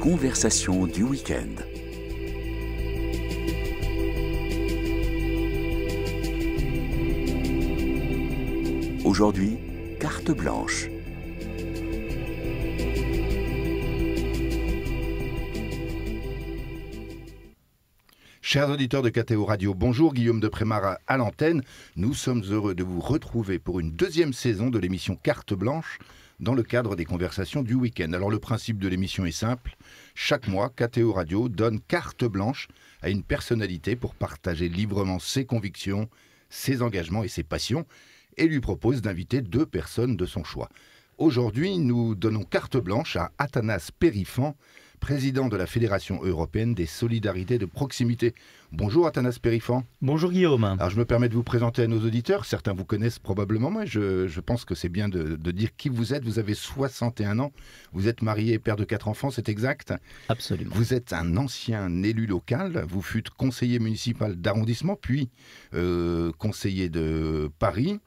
conversations du week-end. Aujourd'hui, carte blanche. Chers auditeurs de KTO Radio, bonjour, Guillaume de Prémara à l'antenne. Nous sommes heureux de vous retrouver pour une deuxième saison de l'émission Carte Blanche dans le cadre des conversations du week-end. Alors le principe de l'émission est simple. Chaque mois, KTO Radio donne carte blanche à une personnalité pour partager librement ses convictions, ses engagements et ses passions et lui propose d'inviter deux personnes de son choix. Aujourd'hui, nous donnons carte blanche à Athanas Périfan, président de la Fédération européenne des solidarités de proximité. Bonjour Athanas Périfan. Bonjour Guillaume. Alors je me permets de vous présenter à nos auditeurs. Certains vous connaissent probablement, mais je pense que c'est bien de dire qui vous êtes. Vous avez 61 ans, vous êtes marié et père de 4 enfants, c'est exact? Absolument. Vous êtes un ancien élu local, vous fûtes conseiller municipal d'arrondissement, puis conseiller de Paris,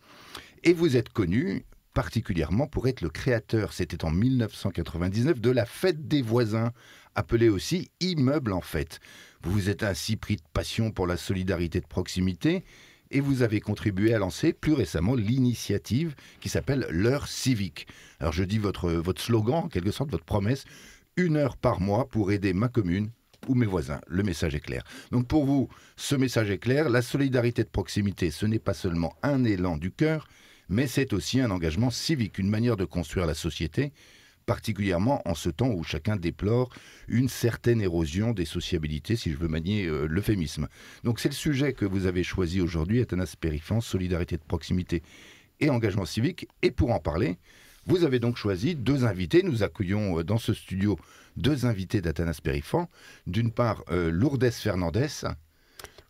et vous êtes connu particulièrement pour être le créateur, c'était en 1999, de la fête des voisins, appelée aussi Immeuble en fête. Vous vous êtes ainsi pris de passion pour la solidarité de proximité et vous avez contribué à lancer plus récemment l'initiative qui s'appelle l'heure civique. Alors je dis votre slogan, en quelque sorte votre promesse, 1 heure par mois pour aider ma commune ou mes voisins. Le message est clair. Donc pour vous, ce message est clair, la solidarité de proximité, ce n'est pas seulement un élan du cœur, mais c'est aussi un engagement civique, une manière de construire la société, particulièrement en ce temps où chacun déplore une certaine érosion des sociabilités, si je veux manier l'euphémisme. Donc c'est le sujet que vous avez choisi aujourd'hui, Athanas Périfan, solidarité de proximité et engagement civique. Et pour en parler, vous avez donc choisi deux invités. Nous accueillons dans ce studio deux invités d'Athanas Périfan. D'une part, Lourdes Fernandez.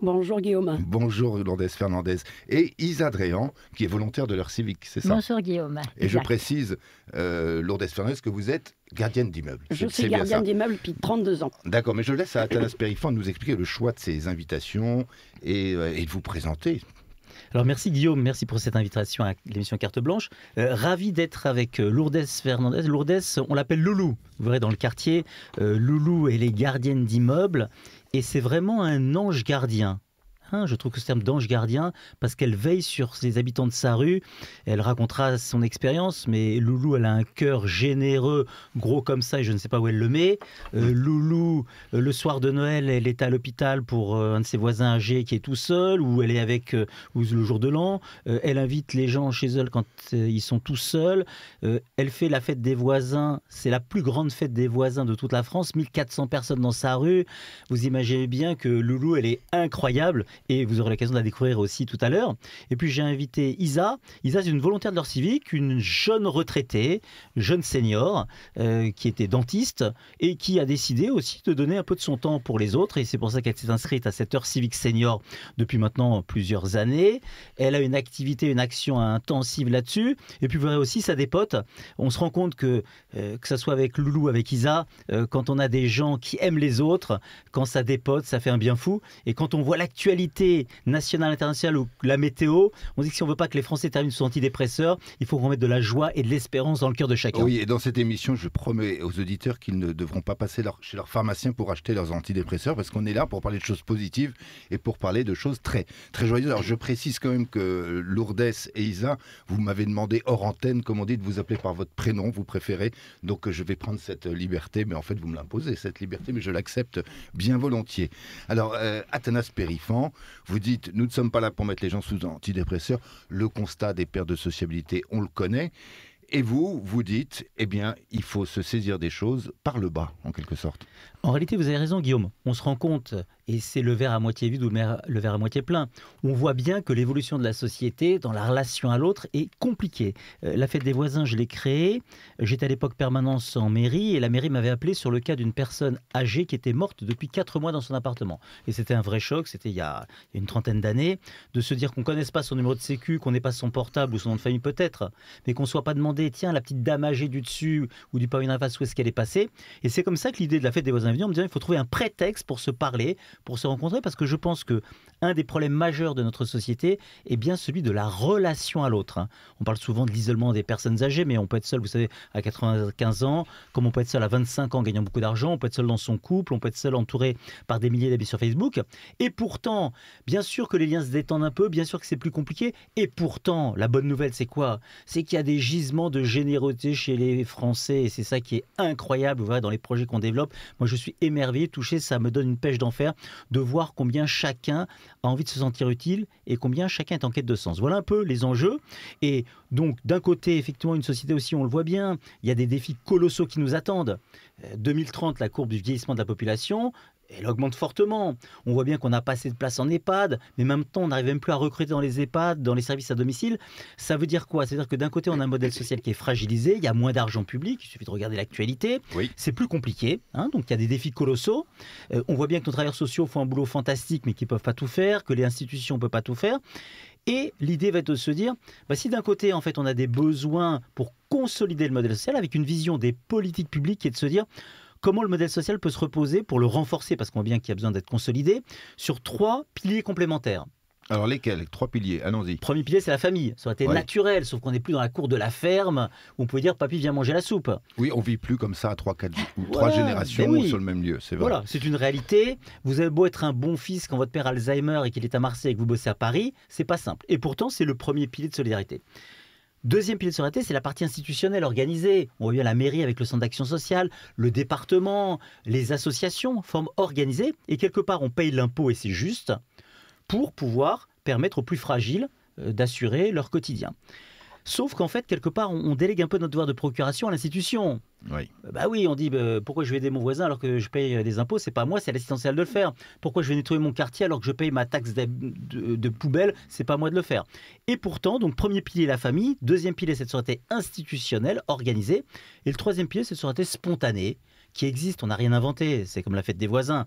Bonjour Guillaume. Bonjour Lourdes Fernandez. Et Isa Dréan, qui est volontaire de l'heure civique, c'est ça? Bonjour Guillaume. Et je précise, Lourdes Fernandez, que vous êtes gardienne d'immeuble. Je suis gardienne d'immeuble depuis 32 ans. D'accord, mais je laisse à Athanas Périfan nous expliquer le choix de ces invitations et de vous présenter. Alors merci Guillaume, merci pour cette invitation à l'émission Carte Blanche. Ravi d'être avec Lourdes Fernandez. Lourdes, on l'appelle Loulou. Vous verrez dans le quartier, Loulou, elle est gardienne d'immeuble et c'est vraiment un ange gardien. Je trouve que ce terme d'ange gardien, parce qu'elle veille sur les habitants de sa rue. Elle racontera son expérience, mais Loulou, elle a un cœur généreux, gros comme ça, et je ne sais pas où elle le met. Loulou, le soir de Noël, elle est à l'hôpital pour un de ses voisins âgés qui est tout seul, ou elle est avec ou le jour de l'an. Elle invite les gens chez elle quand ils sont tout seuls. Elle fait la fête des voisins. C'est la plus grande fête des voisins de toute la France. 1400 personnes dans sa rue. Vous imaginez bien que Loulou, elle est incroyable. Et vous aurez l'occasion de la découvrir aussi tout à l'heure. Et puis j'ai invité Isa. Isa, c'est une volontaire de l'heure civique, une jeune retraitée, jeune senior, qui était dentiste et qui a décidé aussi de donner un peu de son temps pour les autres. Et c'est pour ça qu'elle s'est inscrite à cette heure civique senior depuis maintenant plusieurs années. Elle a une activité, une action intensive là-dessus. Et puis vous verrez aussi, ça dépote. On se rend compte que ça soit avec Loulou, avec Isa, quand on a des gens qui aiment les autres, quand ça dépote, ça fait un bien fou. Et quand on voit l'actualité nationale, internationale ou la météo, on dit que si on ne veut pas que les Français terminent sous antidépresseurs, il faut qu'on mette de la joie et de l'espérance dans le cœur de chacun. Oui, et dans cette émission, je promets aux auditeurs qu'ils ne devront pas passer chez leur pharmacien pour acheter leurs antidépresseurs, parce qu'on est là pour parler de choses positives et pour parler de choses très, très joyeuses. Alors je précise quand même que Lourdes et Isa, vous m'avez demandé hors antenne, comme on dit, de vous appeler par votre prénom, vous préférez, donc je vais prendre cette liberté, mais en fait vous me l'imposez, cette liberté, mais je l'accepte bien volontiers. Alors, Athanas Périfan, vous dites, nous ne sommes pas là pour mettre les gens sous antidépresseurs. Le constat des pertes de sociabilité, on le connaît. Et vous, vous dites, eh bien, il faut se saisir des choses par le bas, en quelque sorte. En réalité, vous avez raison, Guillaume. On se rend compte, et c'est le verre à moitié vide ou le verre à moitié plein, on voit bien que l'évolution de la société, dans la relation à l'autre, est compliquée. La fête des voisins, je l'ai créée. J'étais à l'époque permanence en mairie, et la mairie m'avait appelé sur le cas d'une personne âgée qui était morte depuis 4 mois dans son appartement. Et c'était un vrai choc, c'était il y a une trentaine d'années, de se dire qu'on ne connaisse pas son numéro de sécu, qu'on n'ait pas son portable ou son nom de famille peut-être, mais qu'on ne soit pas demandé, tiens, la petite dame âgée du dessus ou du pavillon d'en face, où est-ce qu'elle est passée. Et c'est comme ça que l'idée de la fête des voisins est venue, en me disant il faut trouver un prétexte pour se parler, pour se rencontrer, parce que je pense que un des problèmes majeurs de notre société est bien celui de la relation à l'autre, hein. On parle souvent de l'isolement des personnes âgées, mais on peut être seul, vous savez, à 95 ans, comme on peut être seul à 25 ans gagnant beaucoup d'argent, on peut être seul dans son couple, on peut être seul entouré par des milliers d'amis sur Facebook. Et pourtant, bien sûr que les liens se détendent un peu, bien sûr que c'est plus compliqué. Et pourtant, la bonne nouvelle, c'est quoi? C'est qu'il y a des gisements de générosité chez les Français, et c'est ça qui est incroyable. Vous voyez, dans les projets qu'on développe, moi je suis émerveillé, touché, ça me donne une pêche d'enfer de voir combien chacun a envie de se sentir utile et combien chacun est en quête de sens. Voilà un peu les enjeux. Et donc, d'un côté, effectivement, une société aussi, on le voit bien, il y a des défis colossaux qui nous attendent. 2030, la courbe du vieillissement de la population, elle augmente fortement. On voit bien qu'on n'a pas assez de place en EHPAD, mais en même temps, on n'arrive même plus à recruter dans les EHPAD, dans les services à domicile. Ça veut dire quoi? C'est-à-dire que d'un côté, on a un modèle social qui est fragilisé, il y a moins d'argent public, il suffit de regarder l'actualité. Oui. C'est plus compliqué, hein, donc il y a des défis colossaux. On voit bien que nos travailleurs sociaux font un boulot fantastique, mais qu'ils ne peuvent pas tout faire, que les institutions ne peuvent pas tout faire. Et l'idée va être de se dire, si d'un côté, en fait, on a des besoins pour consolider le modèle social avec une vision des politiques publiques qui est de se dire comment le modèle social peut se reposer pour le renforcer, parce qu'on voit bien qu'il y a besoin d'être consolidé, sur 3 piliers complémentaires. Alors lesquels? 3 piliers, allons-y. Premier pilier, c'est la famille. Ça aurait été naturel, sauf qu'on n'est plus dans la cour de la ferme où on pouvait dire papy, viens manger la soupe. Oui, on vit plus comme ça à 3 générations sur le même lieu, c'est vrai. Voilà, c'est une réalité. Vous avez beau être un bon fils quand votre père a Alzheimer et qu'il est à Marseille et que vous bossez à Paris, c'est pas simple. Et pourtant, c'est le premier pilier de solidarité. Deuxième pilier de solidarité, c'est la partie institutionnelle organisée. On voit bien la mairie avec le centre d'action sociale, le département, les associations, forme organisée. Et quelque part, on paye l'impôt et c'est juste pour pouvoir permettre aux plus fragiles d'assurer leur quotidien. Sauf qu'en fait, quelque part, on délègue un peu notre devoir de procuration à l'institution. Oui. Oui, on dit pourquoi je vais aider mon voisin alors que je paye des impôts? C'est pas moi, c'est l'assistance sociale de le faire. Pourquoi je vais nettoyer mon quartier alors que je paye ma taxe de poubelle? C'est pas moi de le faire. Et pourtant, donc premier pilier, la famille. Deuxième pilier, cette solidarité institutionnelle, organisée. Et le troisième pilier, c'est cette solidarité spontanée qui existe. On n'a rien inventé. C'est comme la fête des voisins.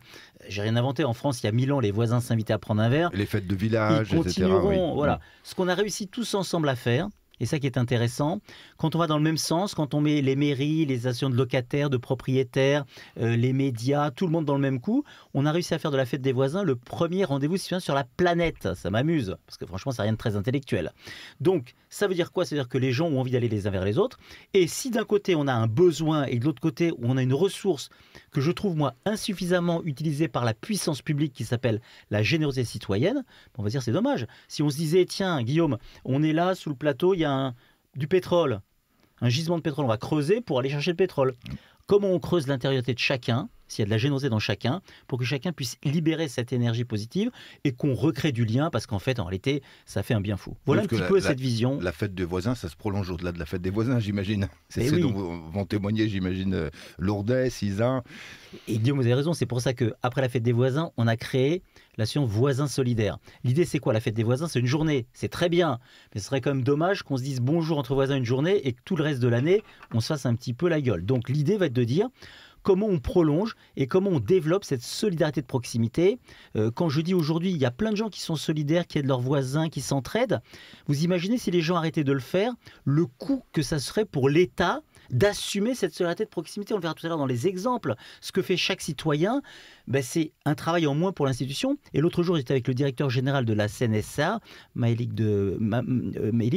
J'ai rien inventé. En France, il y a 1000 ans, les voisins s'invitaient à prendre un verre. Les fêtes de village, ils continueront, etc. Oui. Voilà. Ce qu'on a réussi tous ensemble à faire, et ça qui est intéressant, quand on va dans le même sens, quand on met les mairies, les associations de locataires, de propriétaires, les médias, tout le monde dans le même coup, on a réussi à faire de la fête des voisins le premier rendez-vous citoyen sur la planète. Ça m'amuse, parce que franchement, c'est rien de très intellectuel. Donc, ça veut dire quoi? Ça veut dire que les gens ont envie d'aller les uns vers les autres. Et si d'un côté, on a un besoin, et de l'autre côté, on a une ressource que je trouve, moi, insuffisamment utilisée par la puissance publique qui s'appelle la générosité citoyenne, on va dire c'est dommage. Si on se disait, tiens, Guillaume, on est là, sous le plateau, il y a du pétrole, un gisement de pétrole, on va creuser pour aller chercher le pétrole. Comment on creuse l'intériorité de chacun, s'il y a de la générosité dans chacun, pour que chacun puisse libérer cette énergie positive et qu'on recrée du lien, parce qu'en fait, en réalité, ça fait un bien fou. Voilà un petit peu cette vision. La fête des voisins, ça se prolonge au-delà de la fête des voisins, j'imagine. C'est ce dont vont témoigner, j'imagine, Lourdes, Isa. Et Guillaume, vous avez raison, c'est pour ça qu'après la fête des voisins, on a créé l'association Voisins Solidaires. L'idée, c'est quoi? La fête des voisins, c'est une journée. C'est très bien, mais ce serait quand même dommage qu'on se dise bonjour entre voisins une journée et que tout le reste de l'année, on se fasse un petit peu la gueule. Donc l'idée va être de dire comment on prolonge et comment on développe cette solidarité de proximité. Quand je dis aujourd'hui, il y a plein de gens qui sont solidaires, qui aident leurs voisins, qui s'entraident. Vous imaginez si les gens arrêtaient de le faire, le coût que ça serait pour l'État d'assumer cette solidarité de proximité. On le verra tout à l'heure dans les exemples. Ce que fait chaque citoyen, c'est un travail en moins pour l'institution. Et l'autre jour, j'étais avec le directeur général de la CNSA, Maëlik,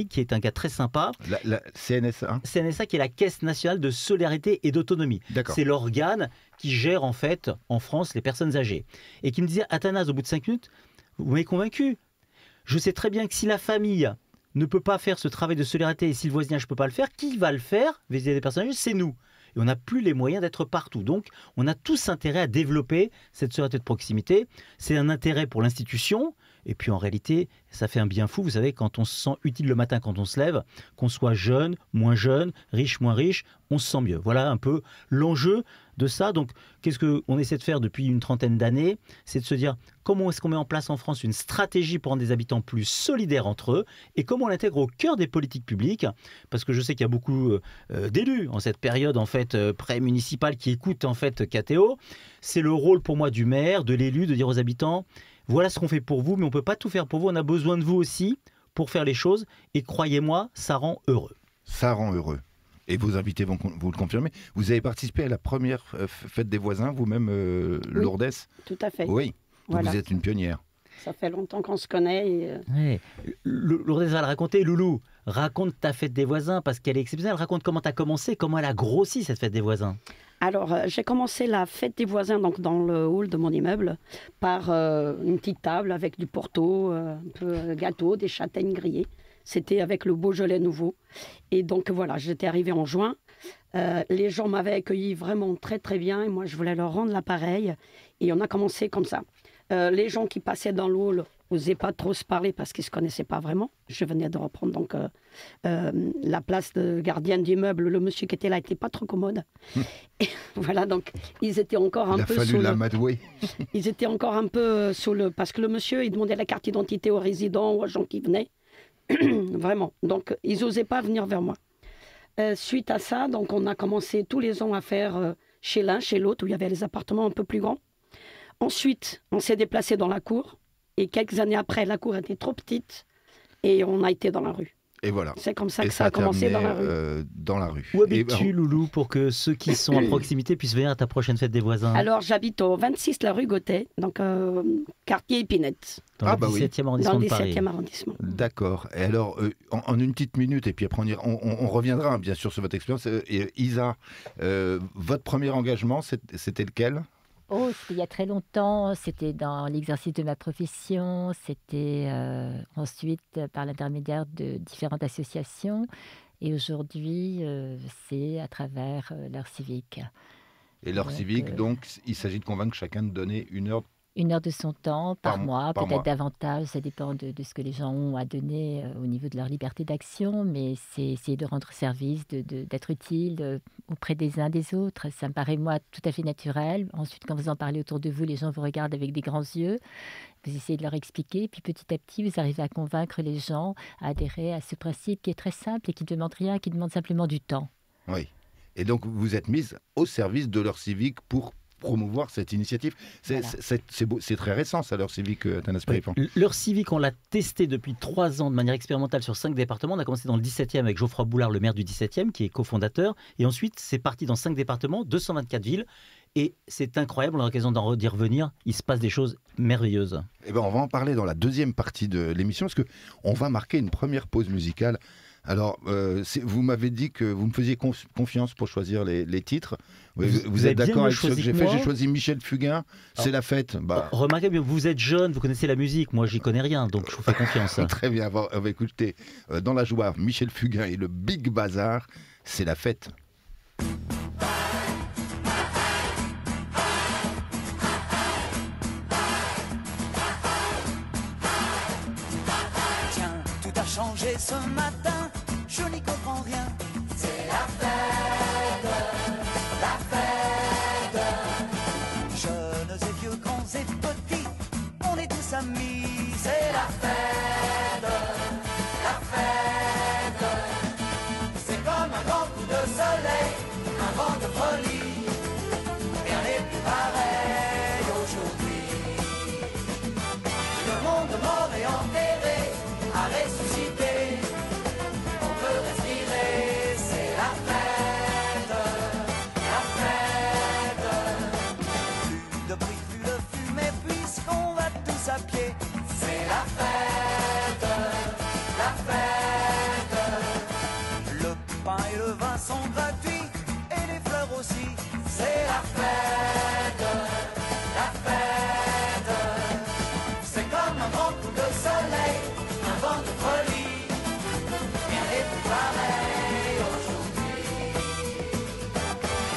qui est un gars très sympa. La CNSA CNSA, qui est la Caisse nationale de solidarité et d'autonomie. C'est l'organe qui gère en fait en France les personnes âgées. Et qui me disait, Athanase, au bout de 5 minutes, vous m'avez convaincu. Je sais très bien que si la famille ne peut pas faire ce travail de solidarité et si le voisinage ne peut pas le faire, qui va le faire vis-à-vis des personnes âgées? C'est nous. Et on n'a plus les moyens d'être partout. Donc, on a tous intérêt à développer cette solidarité de proximité. C'est un intérêt pour l'institution. Et puis, en réalité, ça fait un bien fou. Vous savez, quand on se sent utile le matin, quand on se lève, qu'on soit jeune, moins jeune, riche, moins riche, on se sent mieux. Voilà un peu l'enjeu de ça. Donc, qu'est-ce qu'on essaie de faire depuis une trentaine d'années? C'est de se dire comment est-ce qu'on met en place en France une stratégie pour rendre des habitants plus solidaires entre eux et comment on l'intègre au cœur des politiques publiques. Parce que je sais qu'il y a beaucoup d'élus en cette période en fait pré-municipale qui écoutent en fait KTO. C'est le rôle pour moi du maire, de l'élu, de dire aux habitants voilà ce qu'on fait pour vous, mais on ne peut pas tout faire pour vous. On a besoin de vous aussi pour faire les choses. Et croyez-moi, ça rend heureux. Ça rend heureux. Et vos invités vont vous le confirmer. Vous avez participé à la première fête des voisins, vous-même, Lourdes? Tout à fait. Oui. Voilà. Vous êtes une pionnière. Ça fait longtemps qu'on se connaît. Ouais. Lourdes va le raconter. Loulou, raconte ta fête des voisins parce qu'elle est exceptionnelle. Raconte comment tu as commencé, comment elle a grossi cette fête des voisins. Alors, j'ai commencé la fête des voisins donc, dans le hall de mon immeuble par une petite table avec du porto, un peu gâteau, des châtaignes grillées. C'était avec le Beaujolais nouveau. Et donc voilà, j'étais arrivée en juin. Les gens m'avaient accueilli vraiment très très bien et moi je voulais leur rendre l'appareil. Et on a commencé comme ça. Les gens qui passaient dans le hall n'osaient pas trop se parler parce qu'ils ne se connaissaient pas vraiment. Je venais de reprendre donc la place de gardienne d'immeuble. Le monsieur qui était là n'était pas trop commode. Et voilà, donc ils étaient encore un peu Il a fallu l'amadouer. Ils étaient encore un peu sous le... Parce que le monsieur, il demandait la carte d'identité aux résidents, aux gens qui venaient. Vraiment. Donc, ils n'osaient pas venir vers moi. Suite à ça, donc, on a commencé tous les ans à faire chez l'un, chez l'autre, où il y avait les appartements un peu plus grands. Ensuite, on s'est déplacé dans la cour. Et quelques années après, la cour était trop petite. Et on a été dans la rue. Et voilà. C'est comme ça Et que ça a commencé dans la rue. Dans la rue. Où habites-tu, Loulou, pour que ceux qui sont à proximité puissent venir à ta prochaine fête des voisins? Alors, j'habite au 26 la rue Gauthier, donc quartier Épinette, Dans le 17e arrondissement dans le de Paris. 17e arrondissement. D'accord. Et alors, en une petite minute, et puis après on reviendra hein, bien sûr sur votre expérience. Isa, votre premier engagement, c'était lequel? Oh, c'était il y a très longtemps, c'était dans l'exercice de ma profession, c'était ensuite par l'intermédiaire de différentes associations et aujourd'hui c'est à travers l'heure civique. Et l'heure civique, donc, il s'agit de convaincre chacun de donner 1 heure. 1 heure de son temps par mois, par mois. peut-être davantage, ça dépend de ce que les gens ont à donner au niveau de leur liberté d'action, mais c'est essayer de rendre service, d'être utile auprès des uns des autres. Ça me paraît, moi, tout à fait naturel. Ensuite, quand vous en parlez autour de vous, les gens vous regardent avec des grands yeux. Vous essayez de leur expliquer, puis petit à petit, vous arrivez à convaincre les gens à adhérer à ce principe qui est très simple et qui ne demande rien, qui demande simplement du temps. Oui. Et donc, vous êtes mise au service de l'heure civique pour promouvoir cette initiative. C'est beau, c'est très récent, ça, l'heure civique, Thanas Périfan. L'heure civique, on l'a testé depuis 3 ans de manière expérimentale sur 5 départements. On a commencé dans le 17e avec Geoffroy Boulard, le maire du 17e, qui est cofondateur. Et ensuite, c'est parti dans 5 départements, 224 villes. Et c'est incroyable, on a l'occasion d'y revenir. Il se passe des choses merveilleuses. Eh ben, on va en parler dans la deuxième partie de l'émission, parce qu'on va marquer une première pause musicale. Alors, vous m'avez dit que vous me faisiez confiance pour choisir les titres. Vous êtes d'accord avec ce que j'ai fait? J'ai choisi Michel Fugain, C'est la fête. Bah... Remarquez bien, vous êtes jeune, vous connaissez la musique. Moi, j'y connais rien, donc je vous fais confiance. Très bien, on va écouter dans la joie Michel Fugain et le Big Bazar, C'est la fête. Tiens, tout a changé ce matin, je n'y comprends rien. C'est la fête, la fête. Jeunes et vieux, grands et petits, on est tous amis. C'est la fête, la fête. C'est comme un grand coup de soleil, un vent de folie. Rien n'est plus pareil aujourd'hui. Le monde mort et enterré a ressuscité. On peut respirer, c'est la fête, la fête. Plus de bruit, plus de fumée, puisqu'on va tous à pied. C'est la fête, la fête. Le pain et le vin sont gratuits, et les fleurs aussi. C'est la fête, la fête. C'est comme un grand coup de soleil, un vent de folie. Rien n'est plus pareil aujourd'hui.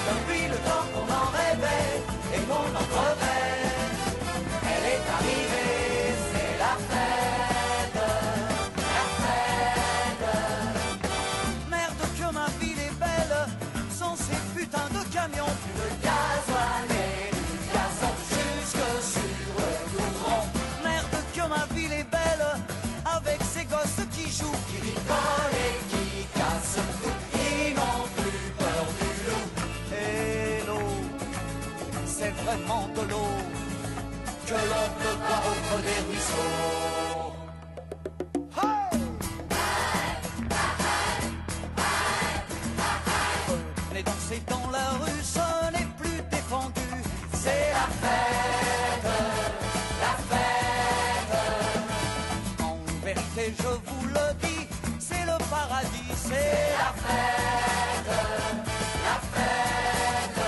Depuis le temps qu'on en rêvait et qu'on en crevait, elle est arrivée, c'est la fête, la fête. Merde que ma ville est belle, sans ces putains de camions. Plus de gasoil et du gazon jusque sur le goudron. Merde que ma ville est belle, avec ces gosses qui jouent, qui rigolent et qui cassent tout. Ils n'ont plus peur du loup. Et l'eau, c'est vraiment de l'eau que l'on peut boire au creux des ruisseaux. Les danser dans la rue, ce n'est plus défendu. C'est la fête, la c'est la fête, la fête.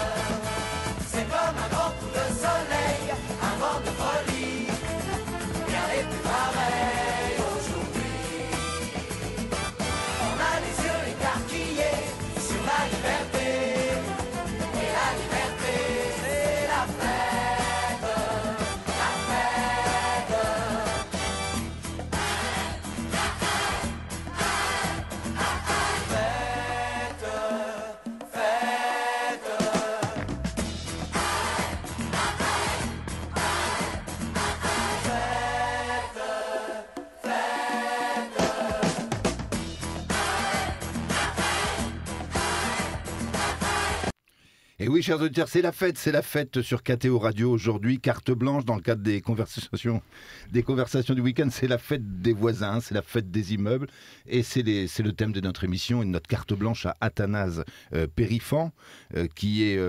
C'est comme un grand coup de soleil, un vent de folie, rien n'est plus pareil aujourd'hui. On a les yeux écarquillés sur la liberté, et la liberté, c'est la fête, la fête. Et oui, chers auditeurs, c'est la fête sur KTO Radio aujourd'hui, carte blanche dans le cadre des conversations du week-end. C'est la fête des voisins, c'est la fête des immeubles, et c'est le thème de notre émission et de notre carte blanche à Athanase Périfan, qui est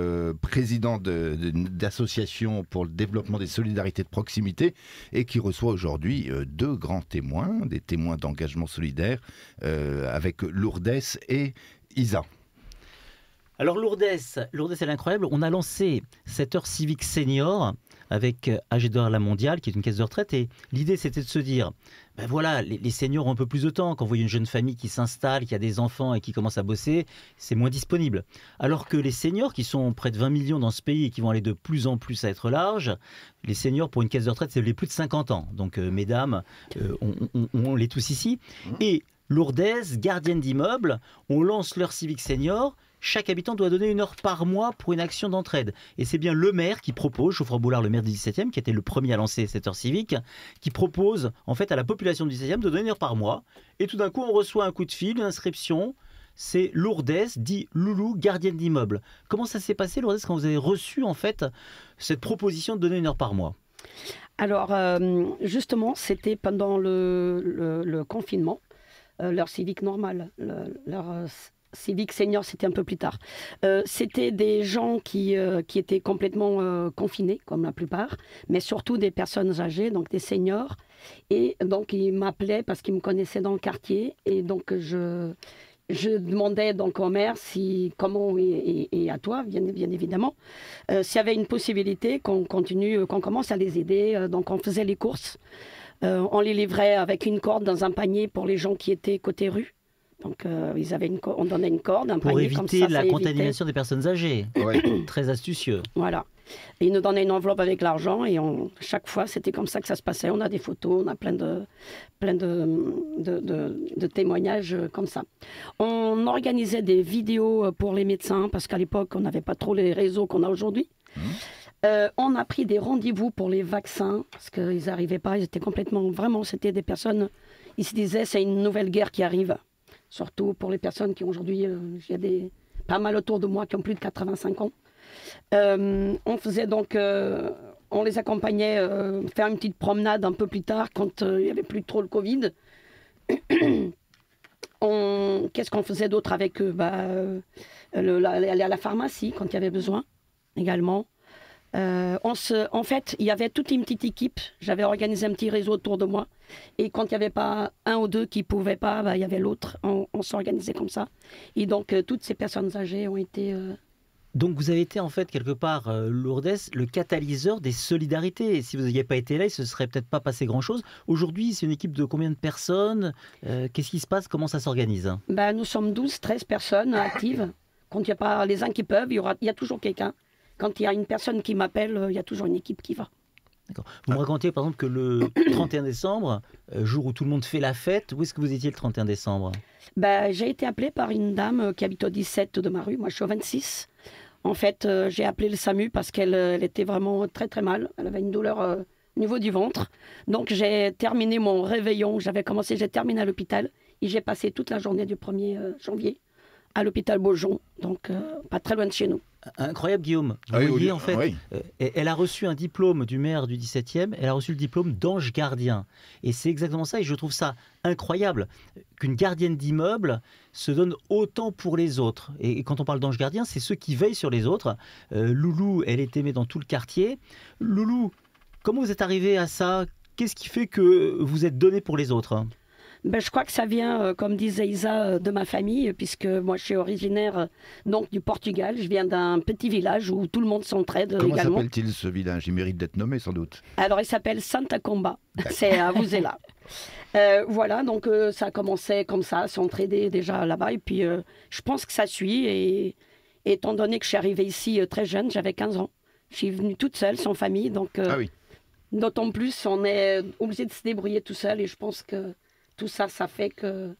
président d'association pour le développement des solidarités de proximité et qui reçoit aujourd'hui deux grands témoins, des témoins d'engagement solidaire avec Lourdes et Isa. Alors Lourdes, elle est incroyable. On a lancé cette heure civique senior avec AG2R La Mondiale, qui est une caisse de retraite. Et l'idée, c'était de se dire, ben voilà, les seniors ont un peu plus de temps. Quand vous voyez une jeune famille qui s'installe, qui a des enfants et qui commence à bosser, c'est moins disponible. Alors que les seniors, qui sont près de 20 millions dans ce pays et qui vont aller de plus en plus à être larges, les seniors pour une caisse de retraite, c'est les plus de 50 ans. Donc mesdames, on l'est tous ici. Et Lourdes, gardienne d'immeuble, on lance l'heure civique senior. Chaque habitant doit donner 1 heure par mois pour une action d'entraide. Et c'est bien le maire qui propose, Geoffroy Boulard, le maire du 17e, qui était le premier à lancer cette heure civique, qui propose en fait à la population du 17e de donner 1 heure par mois. Et tout d'un coup, on reçoit un coup de fil, une inscription. C'est Lourdes, dit Loulou, gardienne d'immeuble. Comment ça s'est passé, Lourdes, quand vous avez reçu en fait cette proposition de donner 1 heure par mois? Alors, justement, c'était pendant le confinement, l'heure civique normale, l'heure civique senior, c'était un peu plus tard. C'était des gens qui étaient complètement confinés, comme la plupart, mais surtout des personnes âgées, donc des seniors. Et donc, ils m'appelaient parce qu'ils me connaissaient dans le quartier. Et donc, je demandais donc au maire comment, et à toi, bien évidemment, s'il y avait une possibilité qu'on commence à les aider. Donc, on faisait les courses. On les livrait avec une corde dans un panier pour les gens qui étaient côté rue. Donc, on donnait une corde, un pour panier éviter comme ça, la ça contamination des personnes âgées. Ouais. Très astucieux. Voilà. Et ils nous donnaient une enveloppe avec l'argent et chaque fois, c'était comme ça que ça se passait. On a des photos, on a plein de témoignages comme ça. On organisait des vidéos pour les médecins parce qu'à l'époque, on n'avait pas trop les réseaux qu'on a aujourd'hui. On a pris des rendez-vous pour les vaccins parce qu'ils n'arrivaient pas, ils étaient complètement... Vraiment, c'était des personnes... Ils se disaient, c'est une nouvelle guerre qui arrive. Surtout pour les personnes qui aujourd'hui... Il y a pas mal autour de moi qui ont plus de 85 ans. On faisait donc... on les accompagnait faire une petite promenade un peu plus tard quand il n'y avait plus trop le Covid. Qu'est-ce qu'on faisait d'autre avec eux? Aller à la pharmacie quand il y avait besoin également. En fait, il y avait toute une petite équipe. J'avais organisé un petit réseau autour de moi. Et quand il n'y avait pas un ou deux qui ne pouvaient pas, il y avait l'autre. On s'organisait comme ça. Et donc, toutes ces personnes âgées ont été... Donc vous avez été en fait quelque part, Lourdes, le catalyseur des solidarités. Et si vous n'aviez pas été là, il ne se serait peut-être pas passé grand-chose. Aujourd'hui, c'est une équipe de combien de personnes? Qu'est-ce qui se passe? Comment ça s'organise? Nous sommes 12-13 personnes actives. Quand il n'y a pas les uns qui peuvent, il y a toujours quelqu'un. Quand il y a une personne qui m'appelle, il y a toujours une équipe qui va. D'accord. Vous me racontiez par exemple que le 31 décembre, jour où tout le monde fait la fête, où est-ce que vous étiez le 31 décembre? J'ai été appelée par une dame qui habite au 17 de ma rue. Moi, je suis au 26. En fait, j'ai appelé le SAMU parce qu'elle était vraiment très très mal. Elle avait une douleur au niveau du ventre. Donc j'ai terminé mon réveillon. J'ai terminé à l'hôpital et j'ai passé toute la journée du 1er janvier à l'hôpital Beaujon, donc pas très loin de chez nous. Incroyable, Guillaume. Vous voyez, en fait, elle a reçu un diplôme du maire du 17e, elle a reçu le diplôme d'ange gardien. Et c'est exactement ça, et je trouve ça incroyable qu'une gardienne d'immeuble se donne autant pour les autres. Et quand on parle d'ange gardien, c'est ceux qui veillent sur les autres. Loulou, elle est aimée dans tout le quartier. Loulou, comment vous êtes arrivé à ça? Qu'est-ce qui fait que vous êtes donné pour les autres? Ben, je crois que ça vient, comme disait Isa, de ma famille, puisque moi je suis originaire donc du Portugal. Je viens d'un petit village où tout le monde s'entraide Comment également. s'appelle-t-il ce village? Il mérite d'être nommé sans doute. Alors il s'appelle Santa Comba, c'est à Vuzela. Voilà, donc ça a commencé comme ça, à s'entraider déjà là-bas. Et puis je pense que ça suit. Et étant donné que je suis arrivée ici très jeune, j'avais 15 ans. Je suis venue toute seule, sans famille. Donc Ah oui. d'autant plus, on est obligé de se débrouiller tout seul. Et je pense que tout ça, ça fait que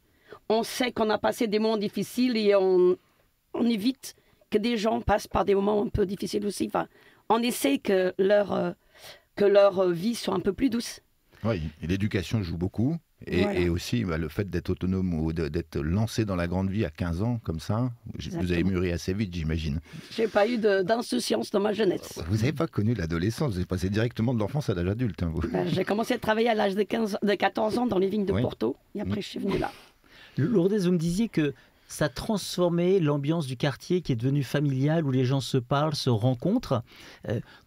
on sait qu'on a passé des moments difficiles et on évite que des gens passent par des moments un peu difficiles aussi. Enfin, on essaie que leur vie soit un peu plus douce. Oui, et l'éducation joue beaucoup. Et, Voilà. et aussi le fait d'être autonome ou d'être lancé dans la grande vie à 15 ans, comme ça, vous avez Exactement. mûri assez vite, j'imagine. J'ai pas eu d'insouciance dans ma jeunesse. Vous n'avez pas connu l'adolescence, vous êtes passé directement de l'enfance à l'âge adulte, hein, vous. J'ai commencé à travailler à l'âge de 14 ans dans les vignes de Oui. Porto. Et après, je suis venue là. Lourdes, vous me disiez que ça transformait l'ambiance du quartier qui est devenu familial, où les gens se parlent, se rencontrent.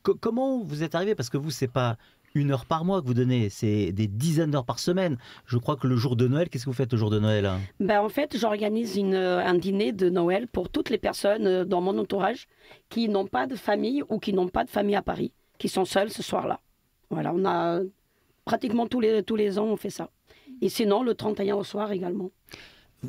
Comment vous êtes arrivé? Parce que vous, c'est pas 1 heure par mois que vous donnez, c'est des dizaines d'heures par semaine. Je crois que le jour de Noël, qu'est-ce que vous faites le jour de Noël? Ben, en fait, j'organise un dîner de Noël pour toutes les personnes dans mon entourage qui n'ont pas de famille ou qui n'ont pas de famille à Paris, qui sont seules ce soir-là. Voilà, on a pratiquement tous les ans, on fait ça. Et sinon, le 31 au soir également.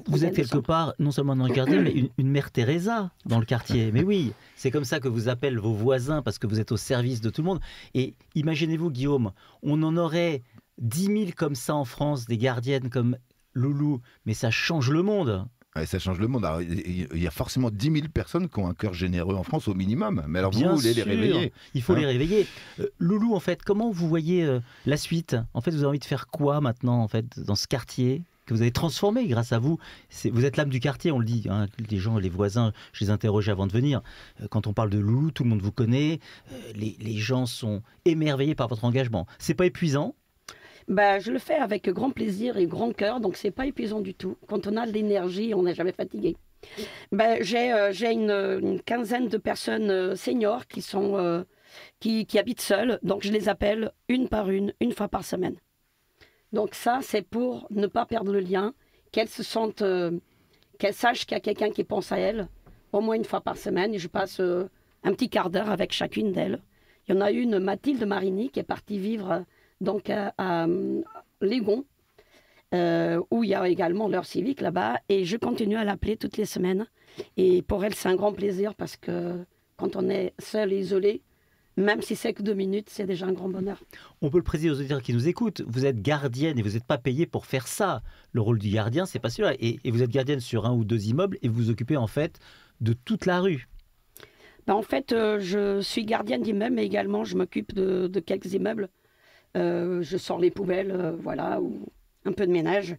Vous êtes quelque part, non seulement un ange gardien, mais une mère Teresa dans le quartier. Mais oui, c'est comme ça que vous appellent vos voisins, parce que vous êtes au service de tout le monde. Et imaginez-vous, Guillaume, on en aurait 10 000 comme ça en France, des gardiennes comme Loulou, mais ça change le monde. Ouais, ça change le monde. Alors, il y a forcément 10 000 personnes qui ont un cœur généreux en France au minimum. Mais alors Bien vous voulez les sûr, réveiller. il faut Hein? les réveiller. Loulou, en fait, comment vous voyez la suite? En fait, vous avez envie de faire quoi maintenant, en fait, dans ce quartier que vous avez transformé grâce à vous? Vous êtes l'âme du quartier, on le dit. Hein. Les gens, les voisins, je les interrogeais avant de venir. Quand on parle de Loulou, tout le monde vous connaît. Les gens sont émerveillés par votre engagement. C'est pas épuisant? Ben, je le fais avec grand plaisir et grand cœur, donc c'est pas épuisant du tout. Quand on a de l'énergie, on n'est jamais fatigué. Ben, j'ai une quinzaine de personnes seniors qui habitent seules, donc je les appelle une par une fois par semaine. Donc ça, c'est pour ne pas perdre le lien, qu'elles se sentent, qu'elles sachent qu'il y a quelqu'un qui pense à elles, au moins une fois par semaine, et je passe un petit quart d'heure avec chacune d'elles. Il y en a une, Mathilde Marini, qui est partie vivre donc à Légon, où il y a également l'heure civique là-bas, et je continue à l'appeler toutes les semaines. Et pour elle, c'est un grand plaisir parce que quand on est seul et isolé, même si c'est que 2 minutes, c'est déjà un grand bonheur. On peut le préciser aux auditeurs qui nous écoutent. Vous êtes gardienne et vous n'êtes pas payé pour faire ça. Le rôle du gardien, c'est pas celui-là. Et vous êtes gardienne sur 1 ou 2 immeubles et vous vous occupez en fait de toute la rue. Ben, en fait, je suis gardienne d'immeuble, mais également je m'occupe de quelques immeubles. Je sors les poubelles, voilà, ou un peu de ménage,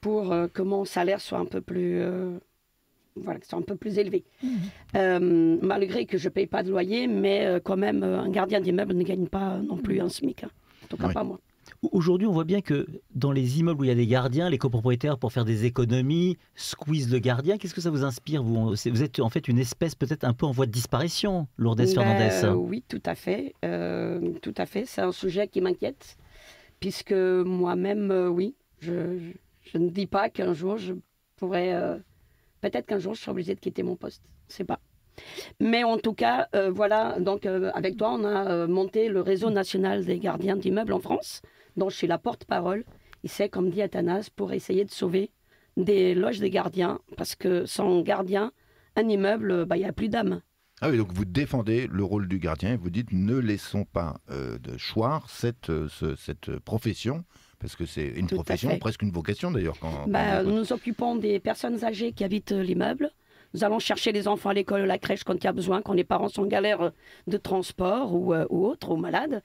pour que mon salaire soit un peu plus, voilà, soit un peu plus élevé. Malgré que je ne paye pas de loyer, mais quand même, un gardien d'immeuble ne gagne pas non plus un SMIC. Hein. En tout cas, Oui. pas moi. Aujourd'hui, on voit bien que dans les immeubles où il y a des gardiens, les copropriétaires, pour faire des économies, squeeze le gardien. Qu'est-ce que ça vous inspire, vous? Vous êtes en fait une espèce peut-être un peu en voie de disparition, Lourdes Fernandez. Oui, tout à fait. Tout à fait. C'est un sujet qui m'inquiète, puisque moi-même, oui, je ne dis pas qu'un jour je pourrais... peut-être qu'un jour je serai obligée de quitter mon poste. Je ne sais pas. Mais en tout cas, voilà, donc avec toi, on a monté le réseau national des gardiens d'immeubles en France, dont je suis la porte-parole. Et c'est, comme dit Athanase, pour essayer de sauver des loges des gardiens, parce que sans gardien, un immeuble, il n'y a plus d'âme. Ah oui, donc vous défendez le rôle du gardien et vous dites ne laissons pas de choir cette profession, parce que c'est une Tout à profession, fait. presque une vocation d'ailleurs. Quand Nous nous occupons des personnes âgées qui habitent l'immeuble. Nous allons chercher les enfants à l'école, à la crèche quand il y a besoin, quand les parents sont en galère de transport ou autres, ou malades.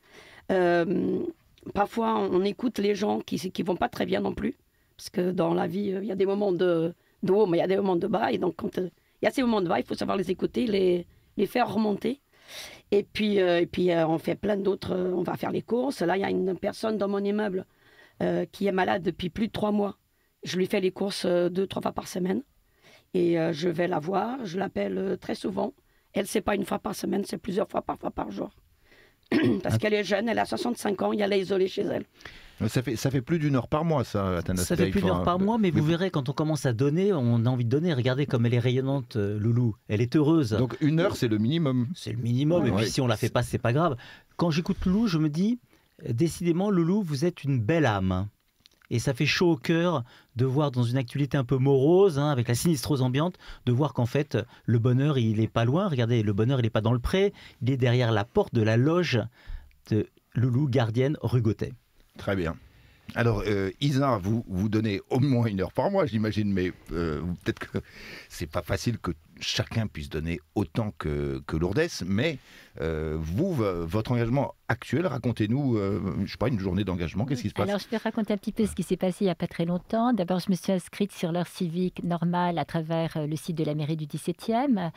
Parfois, on écoute les gens qui ne vont pas très bien non plus. Parce que dans la vie, il y a des moments de haut, mais il y a des moments de bas. Et donc, quand il y a ces moments de bas, il faut savoir les écouter, les faire remonter. Et puis, on fait plein d'autres. On va faire les courses. Là, il y a une personne dans mon immeuble qui est malade depuis plus de 3 mois. Je lui fais les courses 2-3 fois par semaine. Et je vais la voir. Je l'appelle très souvent. Elle, c'est pas une fois par semaine, c'est plusieurs fois, parfois par jour. Parce qu'elle est jeune, elle a 65 ans, et elle est isolée chez elle. Ça fait plus d'une heure par mois, ça, Athanas. Ça fait plus d'une heure par mois, mais vous verrez, quand on commence à donner, on a envie de donner. Regardez comme elle est rayonnante, Loulou. Elle est heureuse. Donc 1 heure, c'est le minimum. C'est le minimum, et puis si on la fait pas, c'est pas grave. Quand j'écoute Loulou, je me dis, décidément, Loulou, vous êtes une belle âme. Et ça fait chaud au cœur de voir dans une actualité un peu morose, avec la sinistrose ambiante, de voir qu'en fait, le bonheur, il n'est pas loin. Regardez, le bonheur, il n'est pas dans le pré, il est derrière la porte de la loge de Loulou, gardienne, rue Gauthier. Très bien. Alors, Isa, vous donnez au moins 1 heure par mois, j'imagine, mais peut-être que c'est pas facile que chacun puisse donner autant que Lourdes, mais vous, votre engagement actuel, racontez-nous, je sais pas, une journée d'engagement, qu'est-ce qui se passe? Alors, je peux raconter un petit peu ce qui s'est passé il n'y a pas très longtemps. D'abord, je me suis inscrite sur l'heure civique normale à travers le site de la mairie du 17e.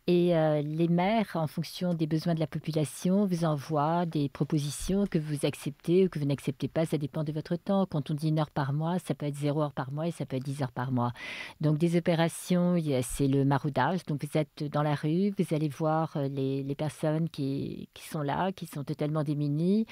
Et les maires, en fonction des besoins de la population, vous envoient des propositions que vous acceptez ou que vous n'acceptez pas. Ça dépend de votre temps. Quand on dit 1 heure par mois, ça peut être 0 heure par mois et ça peut être 10 heures par mois. Donc, des opérations, c'est le maraudage. Donc, vous êtes dans la rue, vous allez voir les personnes qui sont là, qui sont totalement démunies.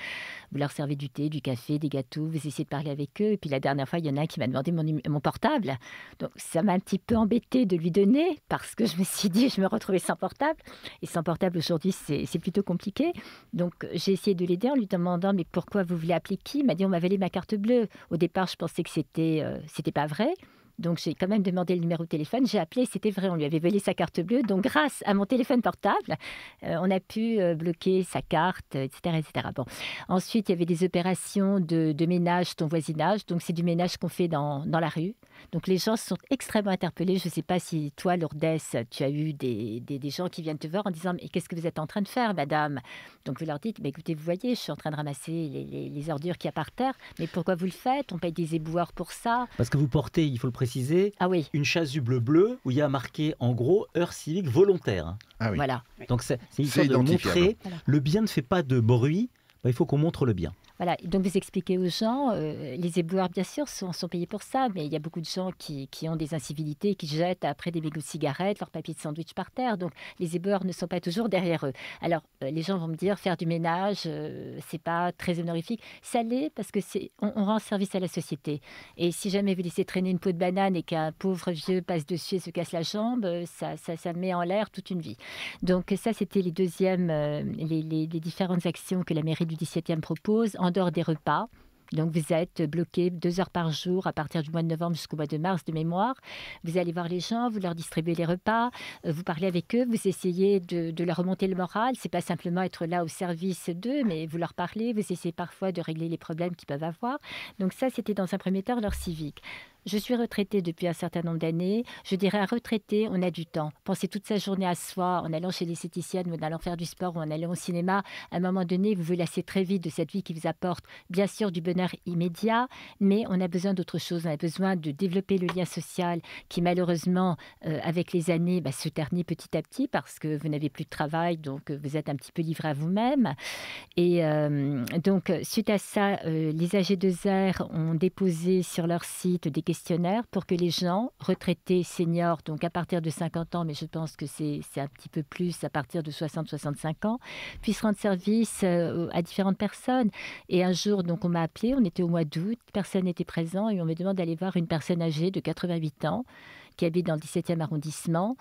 Vous leur servez du thé, du café, des gâteaux. Vous essayez de parler avec eux. Et puis, la dernière fois, il y en a un qui m'a demandé mon portable. Donc, ça m'a un petit peu embêtée de lui donner parce que je me suis dit, je me retrouvais sans portable. Et sans portable, aujourd'hui, c'est plutôt compliqué. Donc, j'ai essayé de l'aider en lui demandant, mais pourquoi vous voulez appeler qui? Il m'a dit, on m'a volé ma carte bleue. Au départ, je pensais que c'était pas vrai. Donc, j'ai quand même demandé le numéro de téléphone. J'ai appelé, c'était vrai, on lui avait volé sa carte bleue. Donc, grâce à mon téléphone portable, on a pu bloquer sa carte, etc., etc. Bon. Ensuite, il y avait des opérations de ménage, ton voisinage. Donc, c'est du ménage qu'on fait dans la rue. Donc, les gens sont extrêmement interpellés. Je ne sais pas si toi, Lourdes, tu as eu des gens qui viennent te voir en disant « Mais qu'est-ce que vous êtes en train de faire, madame ?» Donc, vous leur dites « Écoutez, vous voyez, je suis en train de ramasser les ordures qu'il y a par terre. Mais pourquoi vous le faites? On paye des éboueurs pour ça. » Parce que vous portez, il faut le préciser, une chasuble bleue où il y a marqué en gros heure civique volontaire. Ah oui. Voilà. Donc c'est une histoire de montrer le bien ne fait pas de bruit, il faut qu'on montre le bien. Voilà, donc vous expliquez aux gens, les éboueurs bien sûr sont payés pour ça, mais il y a beaucoup de gens qui ont des incivilités, qui jettent après des mégots de cigarettes, leurs papiers de sandwich par terre, donc les éboueurs ne sont pas toujours derrière eux. Alors les gens vont me dire, faire du ménage, c'est pas très honorifique. Ça l'est parce que on rend service à la société. Et si jamais vous laissez traîner une peau de banane et qu'un pauvre vieux passe dessus et se casse la jambe, ça met en l'air toute une vie. Donc ça, c'était les différentes actions que la mairie du 17e propose, en dehors des repas. Donc, vous êtes bloqué 2 heures par jour à partir du mois de novembre jusqu'au mois de mars de mémoire. Vous allez voir les gens, vous leur distribuez les repas, vous parlez avec eux, vous essayez de leur remonter le moral. C'est pas simplement être là au service d'eux, mais vous leur parlez, vous essayez parfois de régler les problèmes qu'ils peuvent avoir. Donc ça, c'était dans un premier temps leur civique. Je suis retraitée depuis un certain nombre d'années. Je dirais, un retraité, on a du temps. Penser toute sa journée à soi, en allant chez l'esthéticienne, ou en allant faire du sport, ou en allant au cinéma, à un moment donné, vous vous lassez très vite de cette vie qui vous apporte, bien sûr, du bonheur immédiat, mais on a besoin d'autre chose. On a besoin de développer le lien social qui, malheureusement, avec les années, se ternit petit à petit parce que vous n'avez plus de travail, donc vous êtes un petit peu livré à vous-même. Et donc, suite à ça, les AG2R ont déposé sur leur site des questionnaires pour que les gens, retraités, seniors, donc à partir de 50 ans, mais je pense que c'est un petit peu plus à partir de 60-65 ans, puissent rendre service à différentes personnes. Et un jour, donc, on m'a appelé, on était au mois d'août, personne n'était présent et on me demande d'aller voir une personne âgée de 88 ans qui habite dans le 17e arrondissement.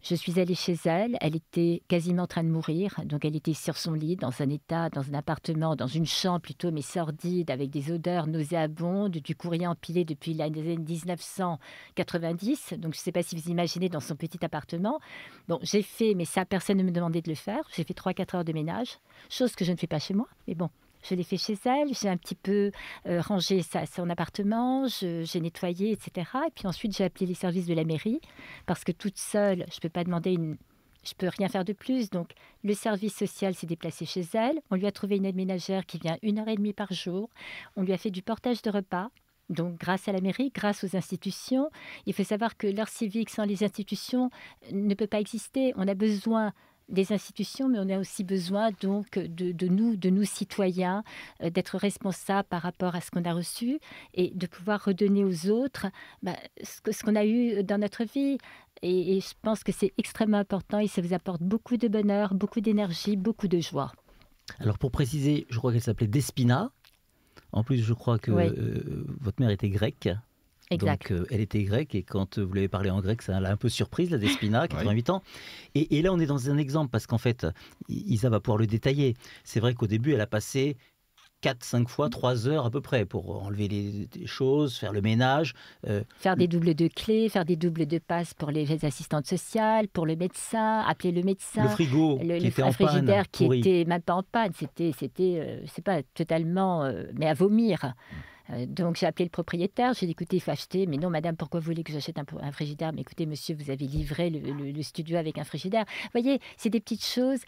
Je suis allée chez elle, elle était quasiment en train de mourir, donc elle était sur son lit, dans un état, dans un appartement, dans une chambre plutôt, mais sordide, avec des odeurs nauséabondes, du courrier empilé depuis l'année 1990, donc je ne sais pas si vous imaginez dans son petit appartement. Bon, j'ai fait, mais ça, personne ne me demandait de le faire, j'ai fait 3-4 heures de ménage, chose que je ne fais pas chez moi, mais bon. Je l'ai fait chez elle, j'ai un petit peu rangé son appartement, j'ai nettoyé, etc. Et puis ensuite, j'ai appelé les services de la mairie parce que toute seule, je ne peux pas demander je peux rien faire de plus. Donc, le service social s'est déplacé chez elle. On lui a trouvé une aide ménagère qui vient 1h30 par jour. On lui a fait du portage de repas. Donc, grâce à la mairie, grâce aux institutions. Il faut savoir que l'heure civique sans les institutions ne peut pas exister. On a besoin des institutions, mais on a aussi besoin donc de nous citoyens, d'être responsables par rapport à ce qu'on a reçu et de pouvoir redonner aux autres ce qu'on a eu dans notre vie. Et je pense que c'est extrêmement important et ça vous apporte beaucoup de bonheur, beaucoup d'énergie, beaucoup de joie. Alors pour préciser, je crois qu'elle s'appelait Despina. En plus, je crois que Oui. votre mère était grecque. Exact. Donc, elle était grecque et quand vous l'avez parlé en grec, ça l'a un peu surprise, la Despina, 88 ans. Et là, on est dans un exemple parce qu'en fait, Isa va pouvoir le détailler. C'est vrai qu'au début, elle a passé 4-5 fois 3 heures à peu près pour enlever des choses, faire le ménage. Faire des doubles de clés, faire des doubles de passes pour les assistantes sociales, pour le médecin, appeler le médecin. Le frigo qui était en panne, frigidaire qui pourri. était même pas en panne, c'est pas totalement, mais à vomir. Donc j'ai appelé le propriétaire, j'ai dit écoutez, il faut acheter, mais non madame, pourquoi vous voulez que j'achète un frigidaire? Mais écoutez monsieur, vous avez livré le studio avec un frigidaire. Vous voyez, c'est des petites choses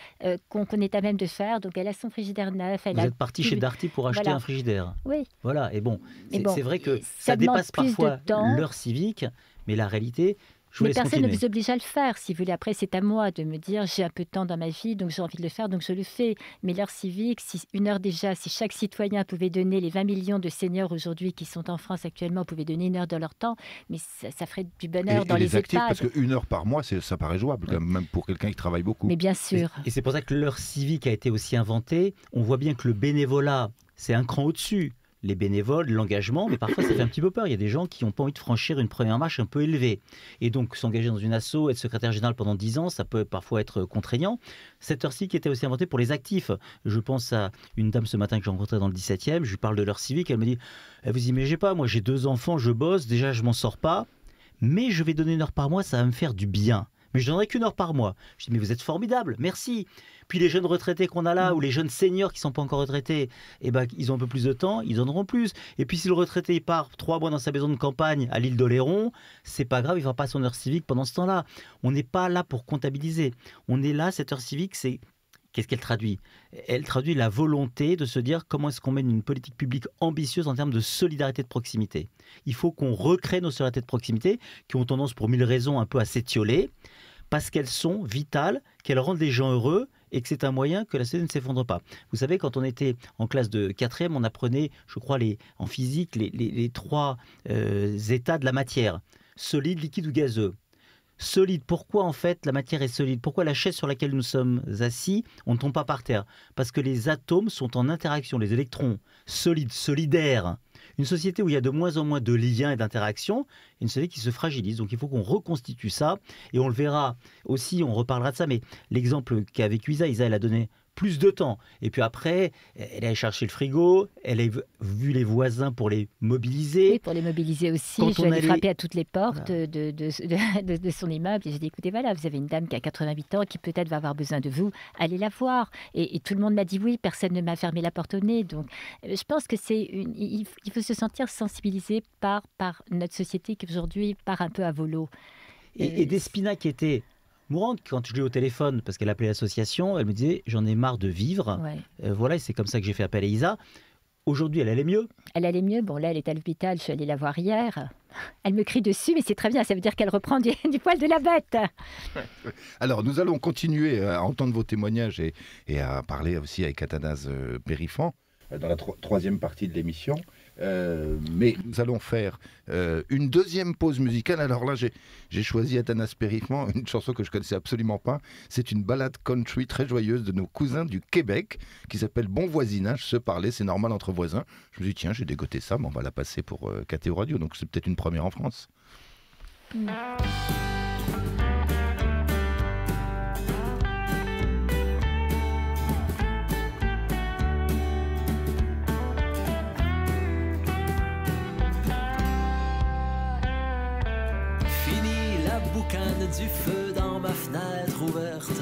qu'on est à même de faire. Donc elle a son frigidaire neuf. Vous êtes parti chez Darty pour acheter un frigidaire. Oui. Voilà, et bon, c'est vrai que ça ça dépasse demande plus parfois de temps. l'heure civique, mais la réalité... Je vous Mais laisse personne ne continuer. vous oblige à le faire, si vous voulez. Après, c'est à moi de me dire, j'ai un peu de temps dans ma vie, donc j'ai envie de le faire, donc je le fais. Mais l'heure civique, si chaque citoyen pouvait donner les 20 millions de seniors aujourd'hui qui sont en France actuellement, pouvait donner 1 heure de leur temps, mais ça ferait du bonheur dans et les actifs, EHPAD. parce qu'1 heure par mois, ça paraît jouable, quand même pour quelqu'un qui travaille beaucoup. Mais bien sûr. Et c'est pour ça que l'heure civique a été aussi inventée. On voit bien que le bénévolat, c'est un cran au-dessus. Les bénévoles, l'engagement, mais parfois ça fait un petit peu peur. Il y a des gens qui n'ont pas envie de franchir une première marche un peu élevée. Et donc s'engager dans une asso, être secrétaire général pendant 10 ans, ça peut parfois être contraignant. Cette heure civique était aussi inventée pour les actifs. Je pense à une dame ce matin que j'ai rencontrée dans le 17e, je lui parle de l'heure civique, elle me dit vous imaginez pas, moi j'ai 2 enfants, je bosse, déjà je m'en sors pas, mais je vais donner 1 heure par mois, ça va me faire du bien. Mais je donnerai qu'1 heure par mois. Je dis mais vous êtes formidable, merci. Puis les jeunes retraités qu'on a là, ou les jeunes seniors qui ne sont pas encore retraités, eh ben, ils ont un peu plus de temps, ils en auront plus. Et puis si le retraité il part 3 mois dans sa maison de campagne à l'île d'Oléron, c'est pas grave, il ne fera pas son heure civique pendant ce temps-là. On n'est pas là pour comptabiliser. On est là, cette heure civique, c'est... Qu'est-ce qu'elle traduit? Elle traduit la volonté de se dire comment est-ce qu'on mène une politique publique ambitieuse en termes de solidarité de proximité. Il faut qu'on recrée nos solidarités de proximité qui ont tendance pour 1000 raisons un peu à s'étioler parce qu'elles sont vitales, qu'elles rendent les gens heureux et que c'est un moyen que la société ne s'effondre pas. Vous savez, quand on était en classe de 4e, on apprenait, je crois, en physique, les 3 états de la matière. Solide, liquide ou gazeux. Solide, pourquoi en fait la matière est solide? Pourquoi la chaise sur laquelle nous sommes assis, on ne tombe pas par terre? Parce que les atomes sont en interaction, les électrons solides, solidaires. Une société où il y a de moins en moins de liens et d'interactions, une société qui se fragilise. Donc il faut qu'on reconstitue ça. Et on le verra aussi, on reparlera de ça. Mais l'exemple qu'a vécu Isa, elle a donné plus de temps. Et puis après, elle est chercher le frigo, elle a vu les voisins pour les mobiliser. Oui, pour les mobiliser aussi. Quand Je on vais allait- frapper à toutes les portes Voilà. de son immeuble. Et j'ai dit, écoutez, voilà, vous avez une dame qui a 88 ans qui peut-être va avoir besoin de vous. Allez la voir. Et tout le monde m'a dit oui, personne ne m'a fermé la porte au nez. Donc, je pense que il faut se sentir sensibilisé par notre société qui aujourd'hui part un peu à volo. Et Despina qui était mourante quand je l'ai eu au téléphone parce qu'elle appelait l'association, elle me disait j'en ai marre de vivre. Ouais. Voilà, et c'est comme ça que j'ai fait appel à Isa. Aujourd'hui, elle allait mieux. Elle allait mieux. Bon, là, elle est à l'hôpital. Je suis allée la voir hier. Elle me crie dessus, mais c'est très bien. Ça veut dire qu'elle reprend du poil de la bête. Alors, nous allons continuer à entendre vos témoignages et à parler aussi avec Athanase Périfan dans la 3e partie de l'émission. Mais nous allons faire une 2e pause musicale. Alors là, j'ai choisi Athanase Périfan, une chanson que je ne connaissais absolument pas. C'est une ballade country très joyeuse de nos cousins du Québec qui s'appelle Bon voisinage, se parler, c'est normal entre voisins. Je me dis, tiens, j'ai dégoté ça, mais on va la passer pour KTO Radio. Donc c'est peut-être une première en France. Fini la boucane du feu dans ma fenêtre ouverte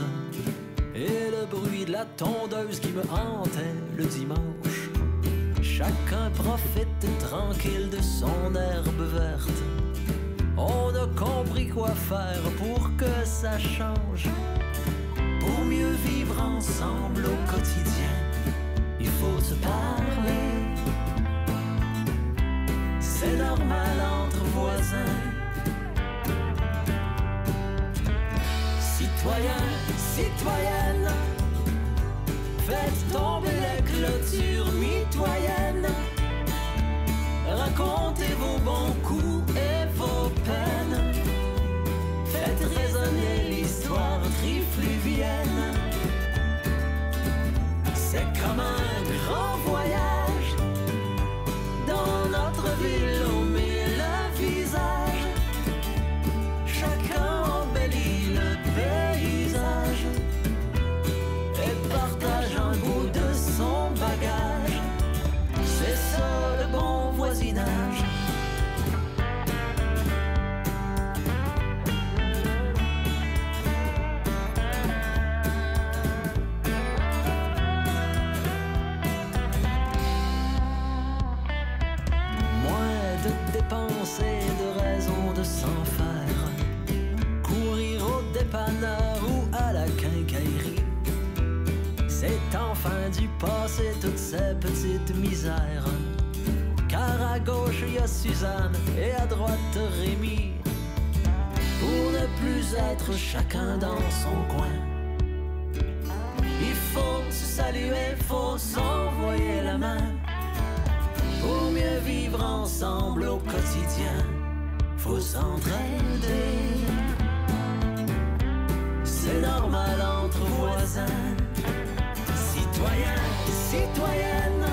et le bruit de la tondeuse qui me hantait le dimanche. Chacun profite tranquille de son herbe verte. On a compris quoi faire pour que ça change. Pour mieux vivre ensemble au quotidien, il faut se parler. C'est normal entre voisins. Citoyens, citoyennes, faites tomber les clôtures mitoyennes. Racontez vos bons coups et vos peines. Faites résonner l'histoire trifluvienne. C'est comme un grand voyage passer toutes ces petites misères. Car à gauche il y a Suzanne et à droite Rémi. Pour ne plus être chacun dans son coin, il faut se saluer, faut s'envoyer la main. Pour mieux vivre ensemble au quotidien, faut s'entraider. C'est normal entre voisins, citoyens et citoyennes.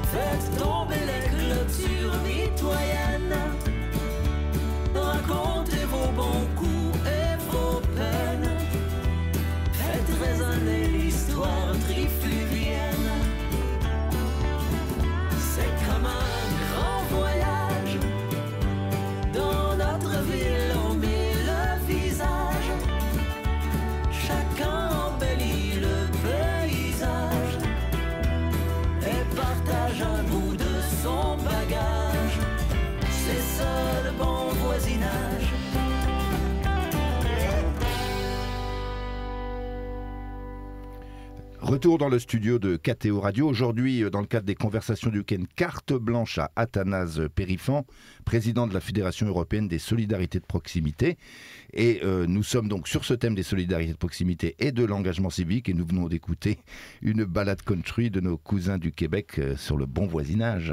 Faites tomber les clôtures mitoyennes. Racontez vos bons coups et vos peines. Faites résonner l'histoire trifluvienne. C'est comme un grand voyage. Dans notre ville aux mille visages, chacun embellit le paysage et partage un bout de son bagage. C'est ça le bon voisinage. Retour dans le studio de KTO Radio. Aujourd'hui, dans le cadre des conversations du week-end, carte blanche à Athanase Périfan, président de la Fédération européenne des solidarités de proximité. Et nous sommes donc sur ce thème des solidarités de proximité et de l'engagement civique. Et nous venons d'écouter une balade country de nos cousins du Québec sur le bon voisinage.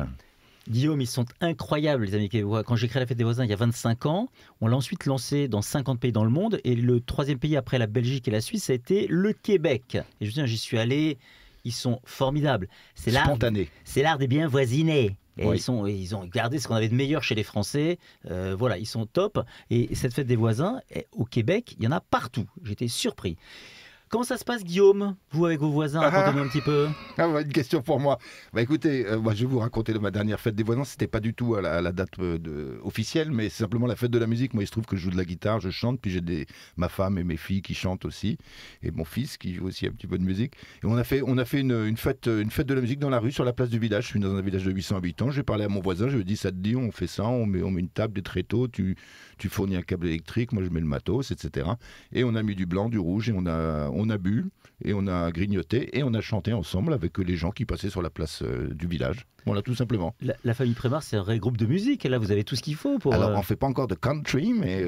Guillaume, ils sont incroyables, les amis québécois. Quand j'ai créé la Fête des voisins il y a 25 ans, on l'a ensuite lancé dans 50 pays dans le monde. Et le troisième pays après la Belgique et la Suisse, ça a été le Québec. Et je veux dire, j'y suis allé, ils sont formidables. C'est Spontané. C'est l'art des bien voisinés. Et Oui. ils ont gardé ce qu'on avait de meilleur chez les Français. Voilà, ils sont top. Et cette Fête des voisins, au Québec, il y en a partout. J'étais surpris. Comment ça se passe, Guillaume, vous avec vos voisins? Racontez-moi un petit peu. Ah, une question pour moi. Bah, écoutez, moi, je vais vous raconter de ma dernière fête des voisins. C'était pas du tout à la date officielle, mais c'est simplement la fête de la musique. Moi, il se trouve que je joue de la guitare, je chante, puis j'ai ma femme et mes filles qui chantent aussi, et mon fils qui joue aussi un petit peu de musique. Et on a fait une fête de la musique dans la rue, sur la place du village. Je suis dans un village de 800 habitants. J'ai parlé à mon voisin, je lui ai dit, ça te dit, on fait ça, on met une table, des tréteaux, tu fournis un câble électrique, moi je mets le matos, etc. Et on a mis du blanc, du rouge, et on a bu, et on a grignoté, et on a chanté ensemble avec les gens qui passaient sur la place du village. Voilà, tout simplement. La famille Prémar, c'est un vrai groupe de musique. Et là, vous avez tout ce qu'il faut pour... Alors, on ne fait pas encore de country, mais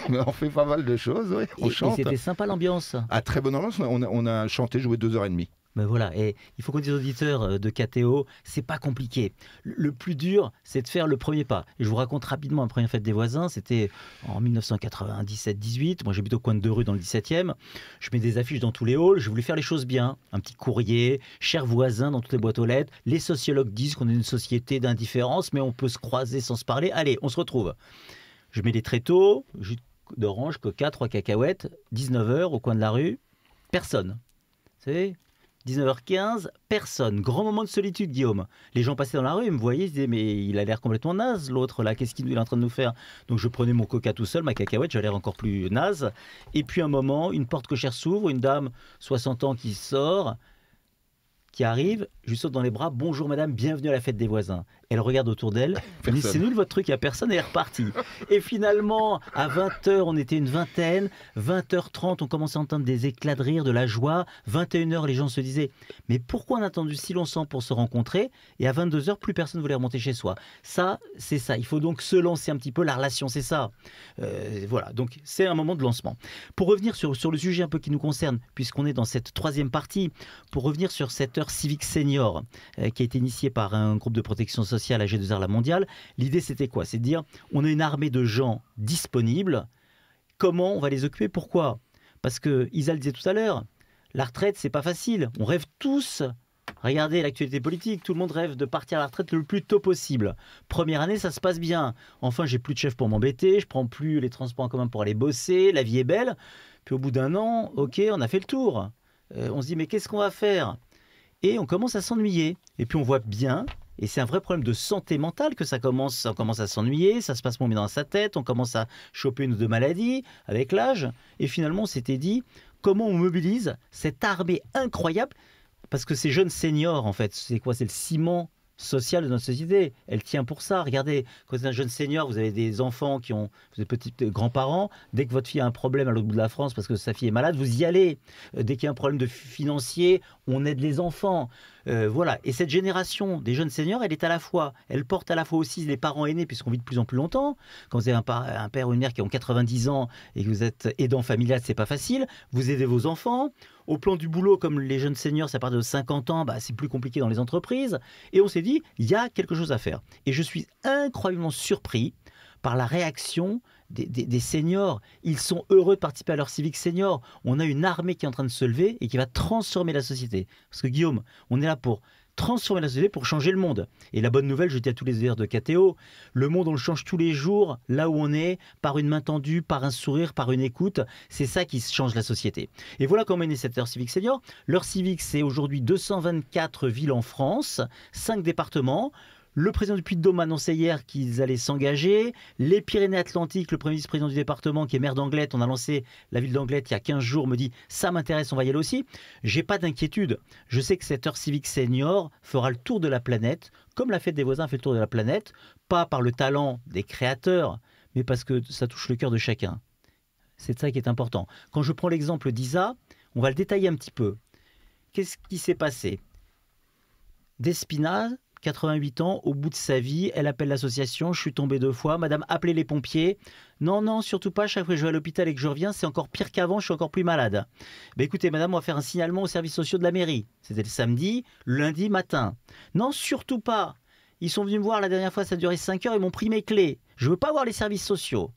on fait pas mal de choses, oui. On chante. Et c'était sympa l'ambiance. À très bonne ambiance, on a chanté, joué 2h30. Ben voilà, et il faut qu'on dise aux auditeurs de KTO, c'est pas compliqué. Le plus dur, c'est de faire le premier pas. Et je vous raconte rapidement ma première fête des voisins, c'était en 1997-18. Moi, j'habite au coin de deux rues dans le 17e. Je mets des affiches dans tous les halls. Je voulais faire les choses bien. Un petit courrier, chers voisins dans toutes les boîtes aux lettres. Les sociologues disent qu'on est une société d'indifférence, mais on peut se croiser sans se parler. Allez, on se retrouve. Je mets des tréteaux, jus d'orange, coca, 3 cacahuètes, 19h au coin de la rue. Personne. Vous savez, 19h15, personne. Grand moment de solitude, Guillaume. Les gens passaient dans la rue, ils me voyaient, ils se disaient, mais il a l'air complètement naze, l'autre, là, qu'est-ce qu'il est en train de nous faire? Donc je prenais mon coca tout seul, ma cacahuète, j'avais l'air encore plus naze. Et puis un moment, une porte cochère s'ouvre, une dame, 60 ans, qui sort, qui arrive, je lui saute dans les bras, bonjour madame, bienvenue à la fête des voisins. Elle regarde autour d'elle, elle dit, c'est nul votre truc, il n'y a personne, et elle est repartie. Et finalement, à 20h, on était une vingtaine, 20h30, on commençait à entendre des éclats de rire, de la joie, 21h, les gens se disaient, mais pourquoi on a attendu si longtemps pour se rencontrer? Et à 22h, plus personne ne voulait remonter chez soi. Ça, c'est ça, il faut donc se lancer un petit peu, la relation, c'est ça. Voilà, donc c'est un moment de lancement. Pour revenir sur le sujet un peu qui nous concerne, puisqu'on est dans cette troisième partie, pour revenir sur cette heure civique senior, qui a été initiée par un groupe de protection sociale à G2R La Mondiale, l'idée c'était quoi? C'est de dire, on a une armée de gens disponibles, comment on va les occuper? Pourquoi? Parce que Isa le disait tout à l'heure, la retraite c'est pas facile, on rêve tous, regardez l'actualité politique, tout le monde rêve de partir à la retraite le plus tôt possible. Première année ça se passe bien, enfin j'ai plus de chef pour m'embêter, je prends plus les transports en commun pour aller bosser, la vie est belle, puis au bout d'un an, ok, on a fait le tour, on se dit mais qu'est-ce qu'on va faire? Et on commence à s'ennuyer, et puis on voit bien. Et c'est un vrai problème de santé mentale que on commence à s'ennuyer, ça se passe moins bien dans sa tête, on commence à choper une ou deux maladies avec l'âge. Et finalement, on s'était dit, comment on mobilise cette armée incroyable? Parce que ces jeunes seniors, en fait, c'est quoi? C'est le ciment sociale de notre société. Elle tient pour ça. Regardez, quand vous êtes un jeune senior, vous avez des enfants vous êtes petits grands-parents. Dès que votre fille a un problème à l'autre bout de la France parce que sa fille est malade, vous y allez. Dès qu'il y a un problème financier, on aide les enfants. Voilà. Et cette génération des jeunes seniors, elle porte à la fois aussi les parents aînés, puisqu'on vit de plus en plus longtemps. Quand vous avez un père ou une mère qui ont 90 ans et que vous êtes aidant familial, c'est pas facile. Vous aidez vos enfants. Au plan du boulot, comme les jeunes seniors, ça part de 50 ans, c'est plus compliqué dans les entreprises. Et on s'est dit, il y a quelque chose à faire. Et je suis incroyablement surpris par la réaction des seniors. Ils sont heureux de participer à leur civique senior. On a une armée qui est en train de se lever et qui va transformer la société. Parce que Guillaume, on est là pour transformer la société, pour changer le monde. Et la bonne nouvelle, je dis à tous les auditeurs de KTO, le monde, on le change tous les jours, là où on est, par une main tendue, par un sourire, par une écoute. C'est ça qui change la société. Et voilà comment est né cette Heure Civique Senior. L'Heure Civique, c'est aujourd'hui 224 villes en France, 5 départements. Le président du Puy-de-Dôme a annoncé hier qu'ils allaient s'engager. Les Pyrénées-Atlantiques, le premier vice-président du département, qui est maire d'Anglet, on a lancé la ville d'Anglet il y a 15 jours, me dit « ça m'intéresse, on va y aller aussi ». J'ai pas d'inquiétude. Je sais que cette Heure Civique Senior fera le tour de la planète, comme la Fête des voisins fait le tour de la planète, pas par le talent des créateurs, mais parce que ça touche le cœur de chacun. C'est ça qui est important. Quand je prends l'exemple d'Isa, on va le détailler un petit peu. Qu'est-ce qui s'est passé ? Despina, 88 ans, au bout de sa vie, elle appelle l'association, je suis tombée 2 fois, madame, appelez les pompiers. Non, non, surtout pas, chaque fois que je vais à l'hôpital et que je reviens, c'est encore pire qu'avant, je suis encore plus malade. Écoutez, madame, on va faire un signalement aux services sociaux de la mairie. C'était le samedi, lundi matin. Non, surtout pas. Ils sont venus me voir la dernière fois, ça a duré 5 heures, ils m'ont pris mes clés. Je ne veux pas voir les services sociaux.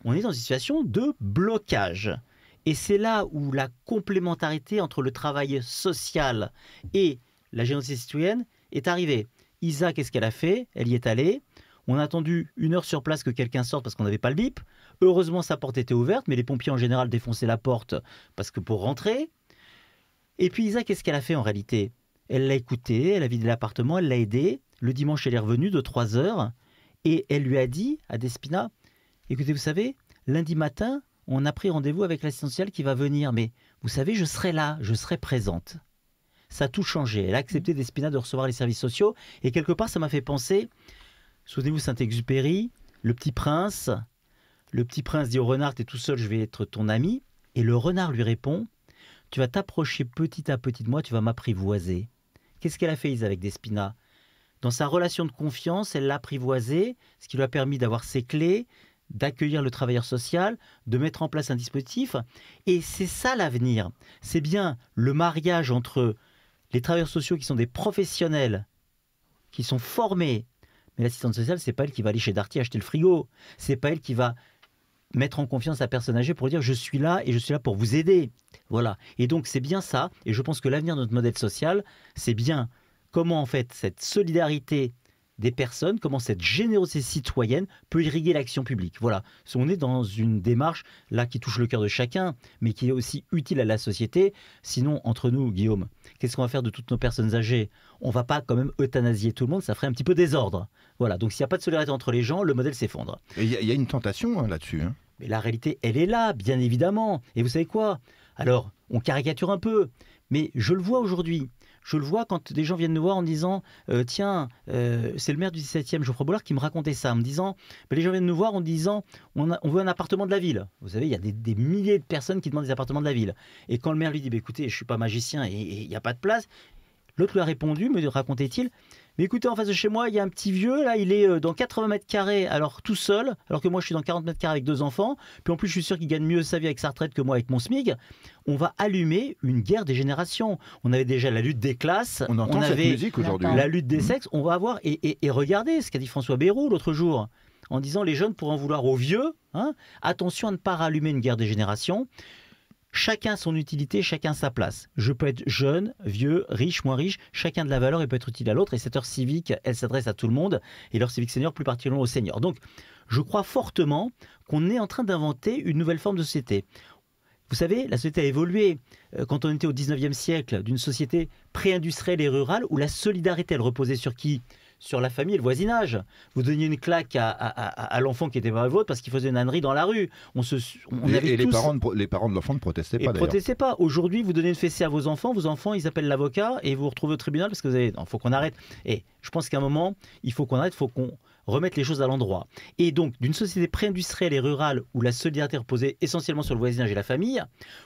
On est dans une situation de blocage. Et c'est là où la complémentarité entre le travail social et la générosité citoyenne est arrivée. Isa, qu'est-ce qu'elle a fait? Elle y est allée. On a attendu 1 heure sur place que quelqu'un sorte parce qu'on n'avait pas le bip. Heureusement, sa porte était ouverte, mais les pompiers en général défonçaient la porte parce que pour rentrer. Et puis Isa, qu'est-ce qu'elle a fait en réalité? Elle l'a écouté, elle a vidé l'appartement, elle l'a aidé. Le dimanche, elle est revenue de 3 heures et elle lui a dit à Despina, écoutez, vous savez, lundi matin, on a pris rendez-vous avec l'assistante sociale qui va venir, mais vous savez, je serai là, je serai présente. Ça a tout changé. Elle a accepté Despina de recevoir les services sociaux et quelque part, ça m'a fait penser, souvenez-vous Saint-Exupéry, le petit prince dit au renard, t'es tout seul, je vais être ton ami. Et le renard lui répond, tu vas t'approcher petit à petit de moi, tu vas m'apprivoiser. Qu'est-ce qu'elle a fait, Isa, avec Despina? Dans sa relation de confiance, elle l'a apprivoisé, ce qui lui a permis d'avoir ses clés, d'accueillir le travailleur social, de mettre en place un dispositif. Et c'est ça l'avenir. C'est bien le mariage entre les travailleurs sociaux qui sont des professionnels, qui sont formés. Mais l'assistante sociale, c'est pas elle qui va aller chez Darty acheter le frigo. C'est pas elle qui va mettre en confiance la personne âgée pour dire je suis là et je suis là pour vous aider. Voilà. Et donc c'est bien ça. Et je pense que l'avenir de notre modèle social, c'est bien comment en fait cette solidarité des personnes, comment cette générosité citoyenne peut irriguer l'action publique. Voilà, on est dans une démarche là qui touche le cœur de chacun, mais qui est aussi utile à la société. Sinon, entre nous, Guillaume, qu'est-ce qu'on va faire de toutes nos personnes âgées? On ne va pas quand même euthanasier tout le monde, ça ferait un petit peu désordre. Voilà, donc s'il n'y a pas de solidarité entre les gens, le modèle s'effondre. Il y a une tentation là-dessus. Mais la réalité, elle est là, bien évidemment. Et vous savez quoi? Alors, on caricature un peu, mais je le vois aujourd'hui. Je le vois quand des gens viennent nous voir en disant tiens, c'est le maire du 17e, Geoffroy Bollard, qui me racontait ça, en me disant les gens viennent nous voir en disant on veut un appartement de la ville. Vous savez, il y a des milliers de personnes qui demandent des appartements de la ville. Et quand le maire lui dit écoutez, je ne suis pas magicien et il n'y a pas de place, l'autre lui a répondu, me racontait-il, mais écoutez, en face de chez moi, il y a un petit vieux, là, il est dans 80 mètres carrés, alors tout seul, alors que moi je suis dans 40 mètres carrés avec 2 enfants, puis en plus je suis sûr qu'il gagne mieux sa vie avec sa retraite que moi avec mon SMIC. On va allumer une guerre des générations. On avait déjà la lutte des classes, on entend cette musique aujourd'hui. La lutte des sexes, on va avoir, et regardez ce qu'a dit François Bayrou l'autre jour, en disant les jeunes pourraient en vouloir aux vieux, attention à ne pas rallumer une guerre des générations. Chacun son utilité, chacun sa place. Je peux être jeune, vieux, riche, moins riche, chacun de la valeur et peut être utile à l'autre. Et cette heure civique, elle s'adresse à tout le monde. Et l'heure civique senior, plus particulièrement aux seniors. Donc, je crois fortement qu'on est en train d'inventer une nouvelle forme de société. Vous savez, la société a évolué. Quand on était au 19e siècle, d'une société pré-industrielle et rurale, où la solidarité, elle reposait sur qui? sur la famille et le voisinage. Vous donniez une claque à l'enfant qui était pas vôtre parce qu'il faisait une ânerie dans la rue. Et les parents de l'enfant ne protestaient pas, d'ailleurs. Protestez pas. Aujourd'hui, vous donnez une fessée à vos enfants, ils appellent l'avocat et vous vous retrouvez au tribunal parce que vous avez... Il faut qu'on arrête. Et je pense qu'à un moment, il faut qu'on arrête, il faut qu'on remette les choses à l'endroit. Et donc, d'une société pré-industrielle et rurale où la solidarité reposait essentiellement sur le voisinage et la famille,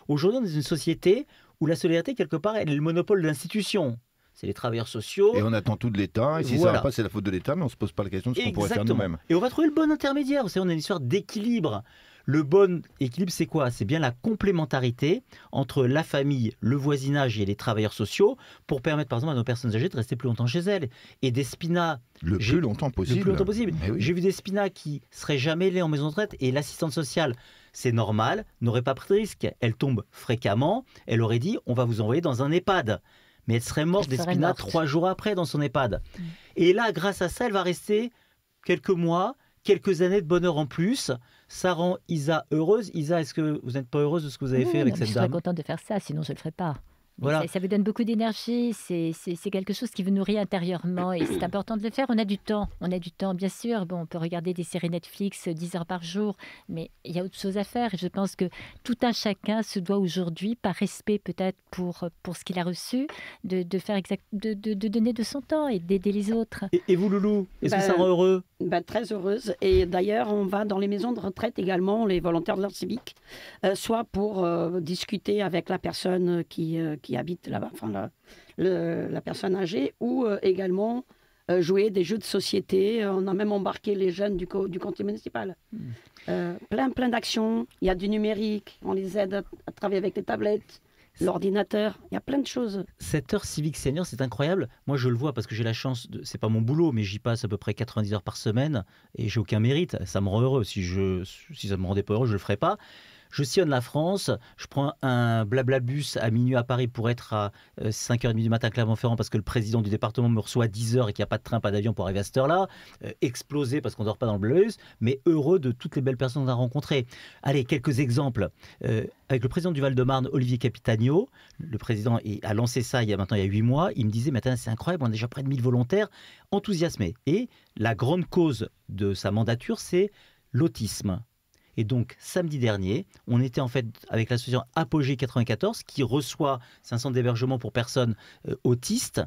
aujourd'hui, on est dans une société où la solidarité, quelque part, elle est le monopole de l'institution. C'est les travailleurs sociaux. Et on attend tout de l'État, et si ça ne va pas, c'est la faute de l'État, mais on ne se pose pas la question de ce qu'on pourrait faire nous-mêmes. Et on va trouver le bon intermédiaire. Vous savez, on a une histoire d'équilibre. Le bon équilibre, c'est quoi? C'est bien la complémentarité entre la famille, le voisinage et les travailleurs sociaux pour permettre, par exemple, à nos personnes âgées de rester plus longtemps chez elles. Et Despina... Le plus longtemps possible. Oui. J'ai vu Despina qui serait jamais allée en maison de retraite et l'assistante sociale, c'est normal, n'aurait pas pris de risque. Elle tombe fréquemment. Elle aurait dit, on va vous envoyer dans un EHPAD. Mais elle serait morte, Despina, 3 jours après dans son EHPAD. Et là, grâce à ça, elle va rester quelques mois, quelques années de bonheur en plus. Ça rend Isa heureuse. Isa, est-ce que vous n'êtes pas heureuse de ce que vous avez fait avec cette dame? Je serais contente de faire ça, sinon je ne le ferais pas. Voilà. Ça vous donne beaucoup d'énergie, c'est quelque chose qui vous nourrit intérieurement et c'est important de le faire. On a du temps, bien sûr. Bon, on peut regarder des séries Netflix 10 heures par jour, mais il y a autre chose à faire. Et je pense que tout un chacun se doit aujourd'hui, par respect peut-être pour ce qu'il a reçu, de donner de son temps et d'aider les autres. Et vous, Loulou, est-ce que ça rend heureux? Très heureuse. Et d'ailleurs, on va dans les maisons de retraite également, les volontaires de l'ordre civique, soit pour discuter avec la personne qui habite là-bas, enfin la personne âgée, ou également jouer des jeux de société. On a même embarqué les jeunes du conseil municipal. Plein d'actions. Il y a du numérique. On les aide à travailler avec les tablettes, l'ordinateur. Il y a plein de choses. Cette heure civique senior, c'est incroyable. Moi, je le vois parce que j'ai la chance, c'est pas mon boulot, mais j'y passe à peu près 90 heures par semaine et j'ai aucun mérite. Ça me rend heureux. Si ça me rendait pas heureux, je le ferais pas. Je sillonne la France, je prends un blabla-bus à minuit à Paris pour être à 5h30 du matin à Clermont-Ferrand parce que le président du département me reçoit à 10h et qu'il n'y a pas de train, pas d'avion pour arriver à cette heure-là. Explosé parce qu'on ne dort pas dans le blabla-bus, mais heureux de toutes les belles personnes qu'on a rencontrées. Allez, quelques exemples. Avec le président du Val-de-Marne, Olivier Capitagno, le président a lancé ça il y a 8 mois. Il me disait, maintenant c'est incroyable, on a déjà près de 1000 volontaires enthousiasmés. Et la grande cause de sa mandature, c'est l'autisme. Et donc, samedi dernier, on était en fait avec l'association Apogée 94 qui reçoit, c'est un centre d'hébergement pour personnes autistes.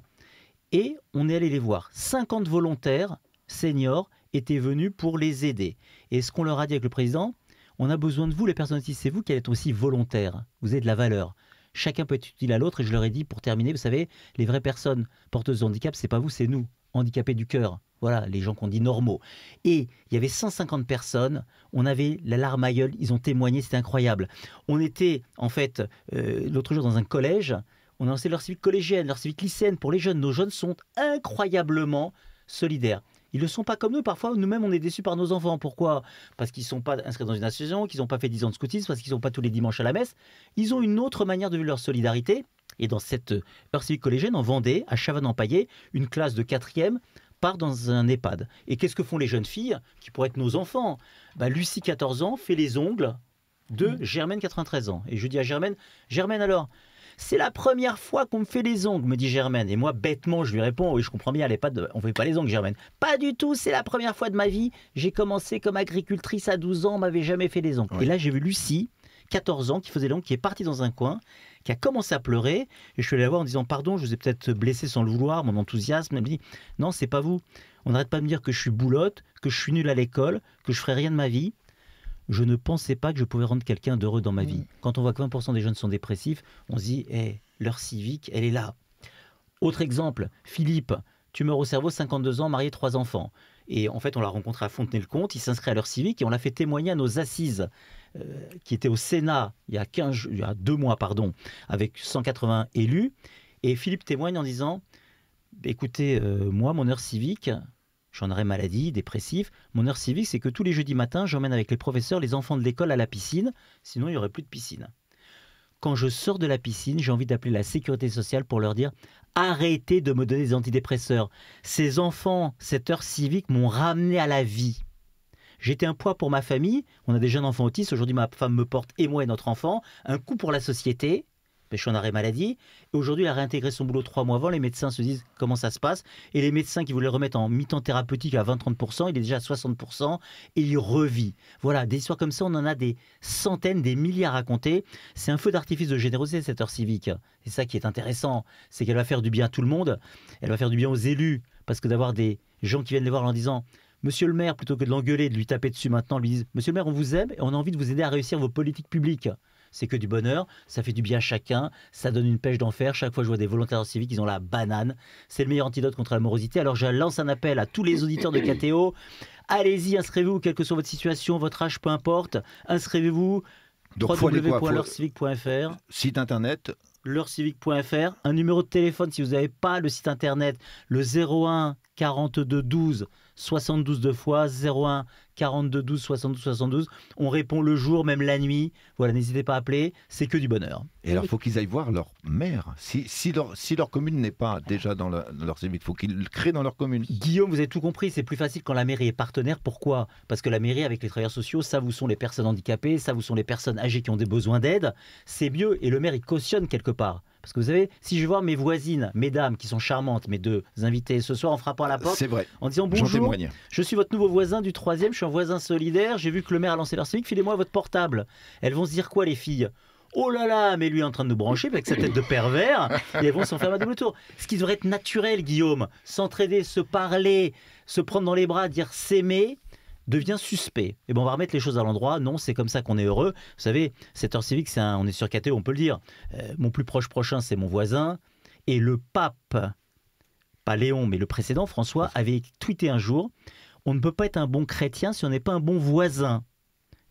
Et on est allé les voir. 50 volontaires seniors étaient venus pour les aider. Et ce qu'on leur a dit avec le président, on a besoin de vous, les personnes autistes, c'est vous qui allez être aussi volontaires. Vous avez de la valeur. Chacun peut être utile à l'autre. Et je leur ai dit, pour terminer, vous savez, les vraies personnes porteuses de handicap, c'est pas vous, c'est nous, handicapés du cœur. Voilà, les gens qu'on dit normaux. Et il y avait 150 personnes, on avait la larme à l'œil, ils ont témoigné, c'était incroyable. On était, en fait, l'autre jour dans un collège, on a lancé leur civique collégienne, leur civique lycéenne pour les jeunes. Nos jeunes sont incroyablement solidaires. Ils ne le sont pas comme nous, parfois nous-mêmes on est déçus par nos enfants. Pourquoi? Parce qu'ils ne sont pas inscrits dans une association, qu'ils n'ont pas fait 10 ans de scoutisme, parce qu'ils ne sont pas tous les dimanches à la messe. Ils ont une autre manière de vivre leur solidarité. Et dans cette heure civique collégienne, en Vendée, à Chavannes-en-Paillé, une classe de 4e part dans un EHPAD. Et qu'est-ce que font les jeunes filles qui pourraient être nos enfants? Lucie, 14 ans, fait les ongles de Germaine, 93 ans. Et je dis à Germaine, alors, c'est la première fois qu'on me fait les ongles, me dit Germaine. Et moi, bêtement, je lui réponds, oui, je comprends bien, à l'EHPAD, on ne fait pas les ongles, Germaine. Pas du tout, c'est la première fois de ma vie. J'ai commencé comme agricultrice à 12 ans, on m'avait jamais fait les ongles. Ouais. Et là, j'ai vu Lucie, 14 ans, qui faisait les ongles, qui est partie dans un coin, qui a commencé à pleurer, et je suis allé la voir en disant, pardon, je vous ai peut-être blessé sans le vouloir, mon enthousiasme. Elle me dit, non, c'est pas vous. On n'arrête pas de me dire que je suis boulotte, que je suis nulle à l'école, que je ferai rien de ma vie. Je ne pensais pas que je pouvais rendre quelqu'un d'heureux dans ma vie. Quand on voit que 20% des jeunes sont dépressifs, on se dit, l'heure civique, elle est là. Autre exemple, Philippe, tumeur au cerveau, 52 ans, marié, 3 enfants. Et en fait, on l'a rencontré à Fontenay-le-Comte, il s'inscrit à l'heure civique et on l'a fait témoigner à nos assises qui étaient au Sénat il y a 2 mois, avec 180 élus. Et Philippe témoigne en disant, écoutez, moi, mon heure civique, j'en aurais maladie, dépressif. Mon heure civique, c'est que tous les jeudis matins, j'emmène avec les professeurs les enfants de l'école à la piscine, sinon il n'y aurait plus de piscine. Quand je sors de la piscine, j'ai envie d'appeler la sécurité sociale pour leur dire « Arrêtez de me donner des antidépresseurs. Ces enfants, cette heure civique m'ont ramené à la vie. J'étais un poids pour ma famille. On a des jeunes enfants autistes. Aujourd'hui, ma femme me porte et moi et notre enfant. Un coût pour la société. je suis en arrêt maladie. Et aujourd'hui, il a réintégré son boulot 3 mois avant. Les médecins se disent comment ça se passe. Et les médecins qui voulaient le remettre en mi-temps thérapeutique à 20-30%, il est déjà à 60% et il revit. Voilà, des histoires comme ça, on en a des centaines, des milliers à raconter. C'est un feu d'artifice de générosité, cette heure civique. C'est ça qui est intéressant, c'est qu'elle va faire du bien à tout le monde. Elle va faire du bien aux élus, parce que d'avoir des gens qui viennent les voir en disant « Monsieur le maire », plutôt que de l'engueuler, de lui taper dessus maintenant, lui disent « Monsieur le maire, on vous aime et on a envie de vous aider à réussir vos politiques publiques ». C'est que du bonheur, ça fait du bien à chacun, ça donne une pêche d'enfer. Chaque fois que je vois des volontaires civiques, ils ont la banane. C'est le meilleur antidote contre la morosité. Alors je lance un appel à tous les auditeurs de KTO. Allez-y, inscrivez-vous, quelle que soit votre situation, votre âge, peu importe. Inscrivez-vous. www.leurcivique.fr. Site internet. Leurcivique.fr. Un numéro de téléphone si vous n'avez pas le site internet, le 01 42 12 72 deux fois, 01 42 12 72 72. On répond le jour, même la nuit. Voilà, n'hésitez pas à appeler, c'est que du bonheur. Et alors, il faut qu'ils aillent voir leur maire. Si leur commune n'est pas déjà dans leur civique, il faut qu'ils le créent dans leur commune. Guillaume, vous avez tout compris, c'est plus facile quand la mairie est partenaire. Pourquoi ? Parce que la mairie, avec les travailleurs sociaux, ça vous sont les personnes handicapées, ça vous sont les personnes âgées qui ont des besoins d'aide. C'est mieux, et le maire, il cautionne quelque part. Parce que vous savez, si je vais voir mes voisines, mesdames qui sont charmantes, mes deux invités ce soir en frappant à la porte, c'est vrai, en disant bonjour, je suis votre nouveau voisin du 3e, je suis un voisin solidaire, j'ai vu que le maire a lancé leur civique, filez-moi votre portable. Elles vont se dire quoi les filles ? Oh là là, mais lui est en train de nous brancher avec sa tête de pervers, et elles vont s'en faire un double tour. Ce qui devrait être naturel, Guillaume, s'entraider, se parler, se prendre dans les bras, dire s'aimer, devient suspect. Et bon, on va remettre les choses à l'endroit. Non, c'est comme ça qu'on est heureux. Vous savez, cette heure civique, on est sur KTO, on peut le dire. Mon plus proche prochain, c'est mon voisin. Et le pape, pas Léon, mais le précédent, François, avait tweeté un jour, on ne peut pas être un bon chrétien si on n'est pas un bon voisin.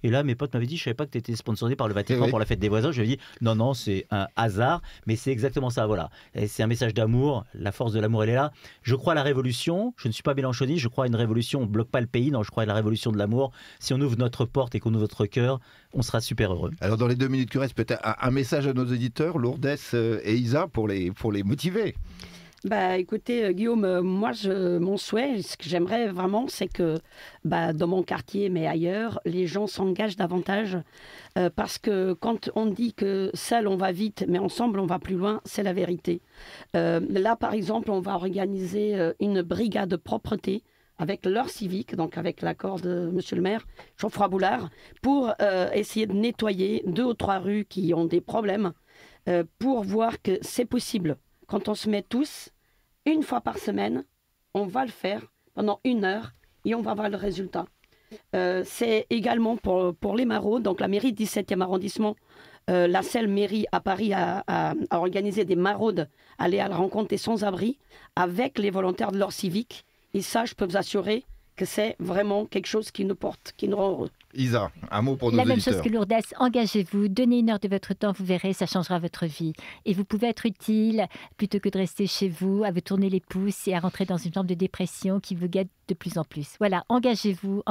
Et là, mes potes m'avaient dit, je ne savais pas que tu étais sponsorisé par le Vatican pour la fête des voisins. Je lui ai dit, non, c'est un hasard, mais c'est exactement ça, voilà. Et c'est un message d'amour, la force de l'amour, elle est là. Je crois à la révolution, je ne suis pas mélanchoniste, je crois à une révolution, on ne bloque pas le pays, non, je crois à la révolution de l'amour. Si on ouvre notre porte et qu'on ouvre notre cœur, on sera super heureux. Alors, dans les 2 minutes qui restent, peut-être un message à nos auditeurs, Lourdes et Isa, pour les motiver. Bah, écoutez, Guillaume, moi, mon souhait, ce que j'aimerais vraiment, c'est que dans mon quartier, mais ailleurs, les gens s'engagent davantage. Parce que quand on dit que seul, on va vite, mais ensemble, on va plus loin, c'est la vérité. Là, par exemple, on va organiser une brigade de propreté avec l'heure civique, donc avec l'accord de monsieur le maire, Geoffroy Boulard, pour essayer de nettoyer 2 ou 3 rues qui ont des problèmes, pour voir que c'est possible. Quand on se met tous, une fois par semaine, on va le faire pendant 1 heure et on va voir le résultat. C'est également pour les maraudes, donc la mairie du 17e arrondissement, la seule mairie à Paris a organisé des maraudes, aller à la rencontre des sans-abri avec les volontaires de l'ordre civique. Et ça, je peux vous assurer que c'est vraiment quelque chose qui nous rend heureux. Isa, un mot pour nos auditeurs. La même chose que Lourdes, engagez-vous, donnez 1 heure de votre temps, vous verrez, ça changera votre vie. Et vous pouvez être utile plutôt que de rester chez vous, à vous tourner les pouces et à rentrer dans une forme de dépression qui vous guette de plus en plus. Voilà, engagez-vous,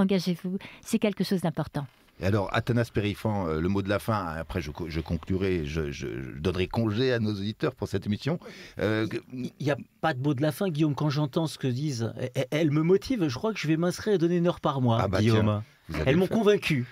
c'est quelque chose d'important. Et alors, Athanas Périfan, le mot de la fin, après je conclurai, je donnerai congé à nos auditeurs pour cette émission. Il n'y a pas de mot de la fin, Guillaume, quand j'entends ce que disent, elle me motive, je crois que je vais m'inscrire et donner 1 heure par mois, Guillaume. Tiens, elles m'ont convaincu.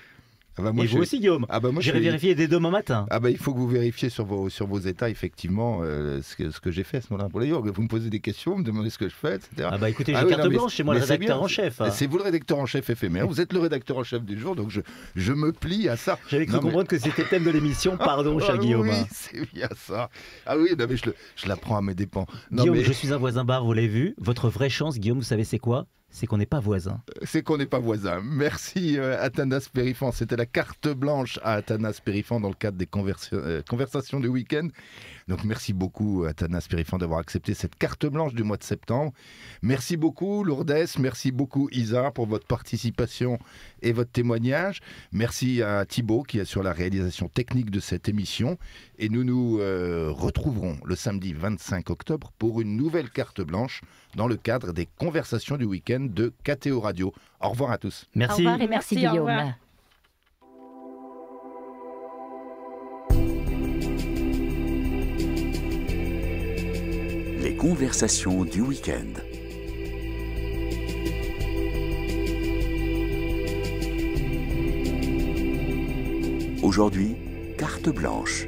Ah bah moi, et vous aussi, Guillaume. J'irai vérifier dès demain matin. Il faut que vous vérifiez sur vos états, effectivement, ce que j'ai fait à ce moment-là. Vous me posez des questions, vous me demandez ce que je fais, etc. Écoutez, j'ai carte blanche, c'est moi le rédacteur en chef. C'est vous le rédacteur en chef éphémère, vous êtes le rédacteur en chef du jour, donc je me plie à ça. J'avais cru comprendre que c'était le thème de l'émission, pardon, cher Guillaume. Oui, c'est bien ça. Ah oui, mais je la prends à mes dépens. Guillaume, je suis un voisin bar, vous l'avez vu. Votre vraie chance, Guillaume, vous savez c'est quoi ? C'est qu'on n'est pas voisins. C'est qu'on n'est pas voisins. Merci Athanas Périfan. C'était la carte blanche à Athanas Périfan dans le cadre des conversations du week-end. Donc merci beaucoup Athanas Périfan d'avoir accepté cette carte blanche du mois de septembre. Merci beaucoup Lourdes, merci beaucoup Isa pour votre participation et votre témoignage. Merci à Thibaut qui est sur la réalisation technique de cette émission. Et nous nous retrouverons le samedi 25 octobre pour une nouvelle carte blanche dans le cadre des conversations du week-end de KTO Radio. Au revoir à tous. Merci. Au revoir et merci Guillaume. Les conversations du week-end. Aujourd'hui, carte blanche.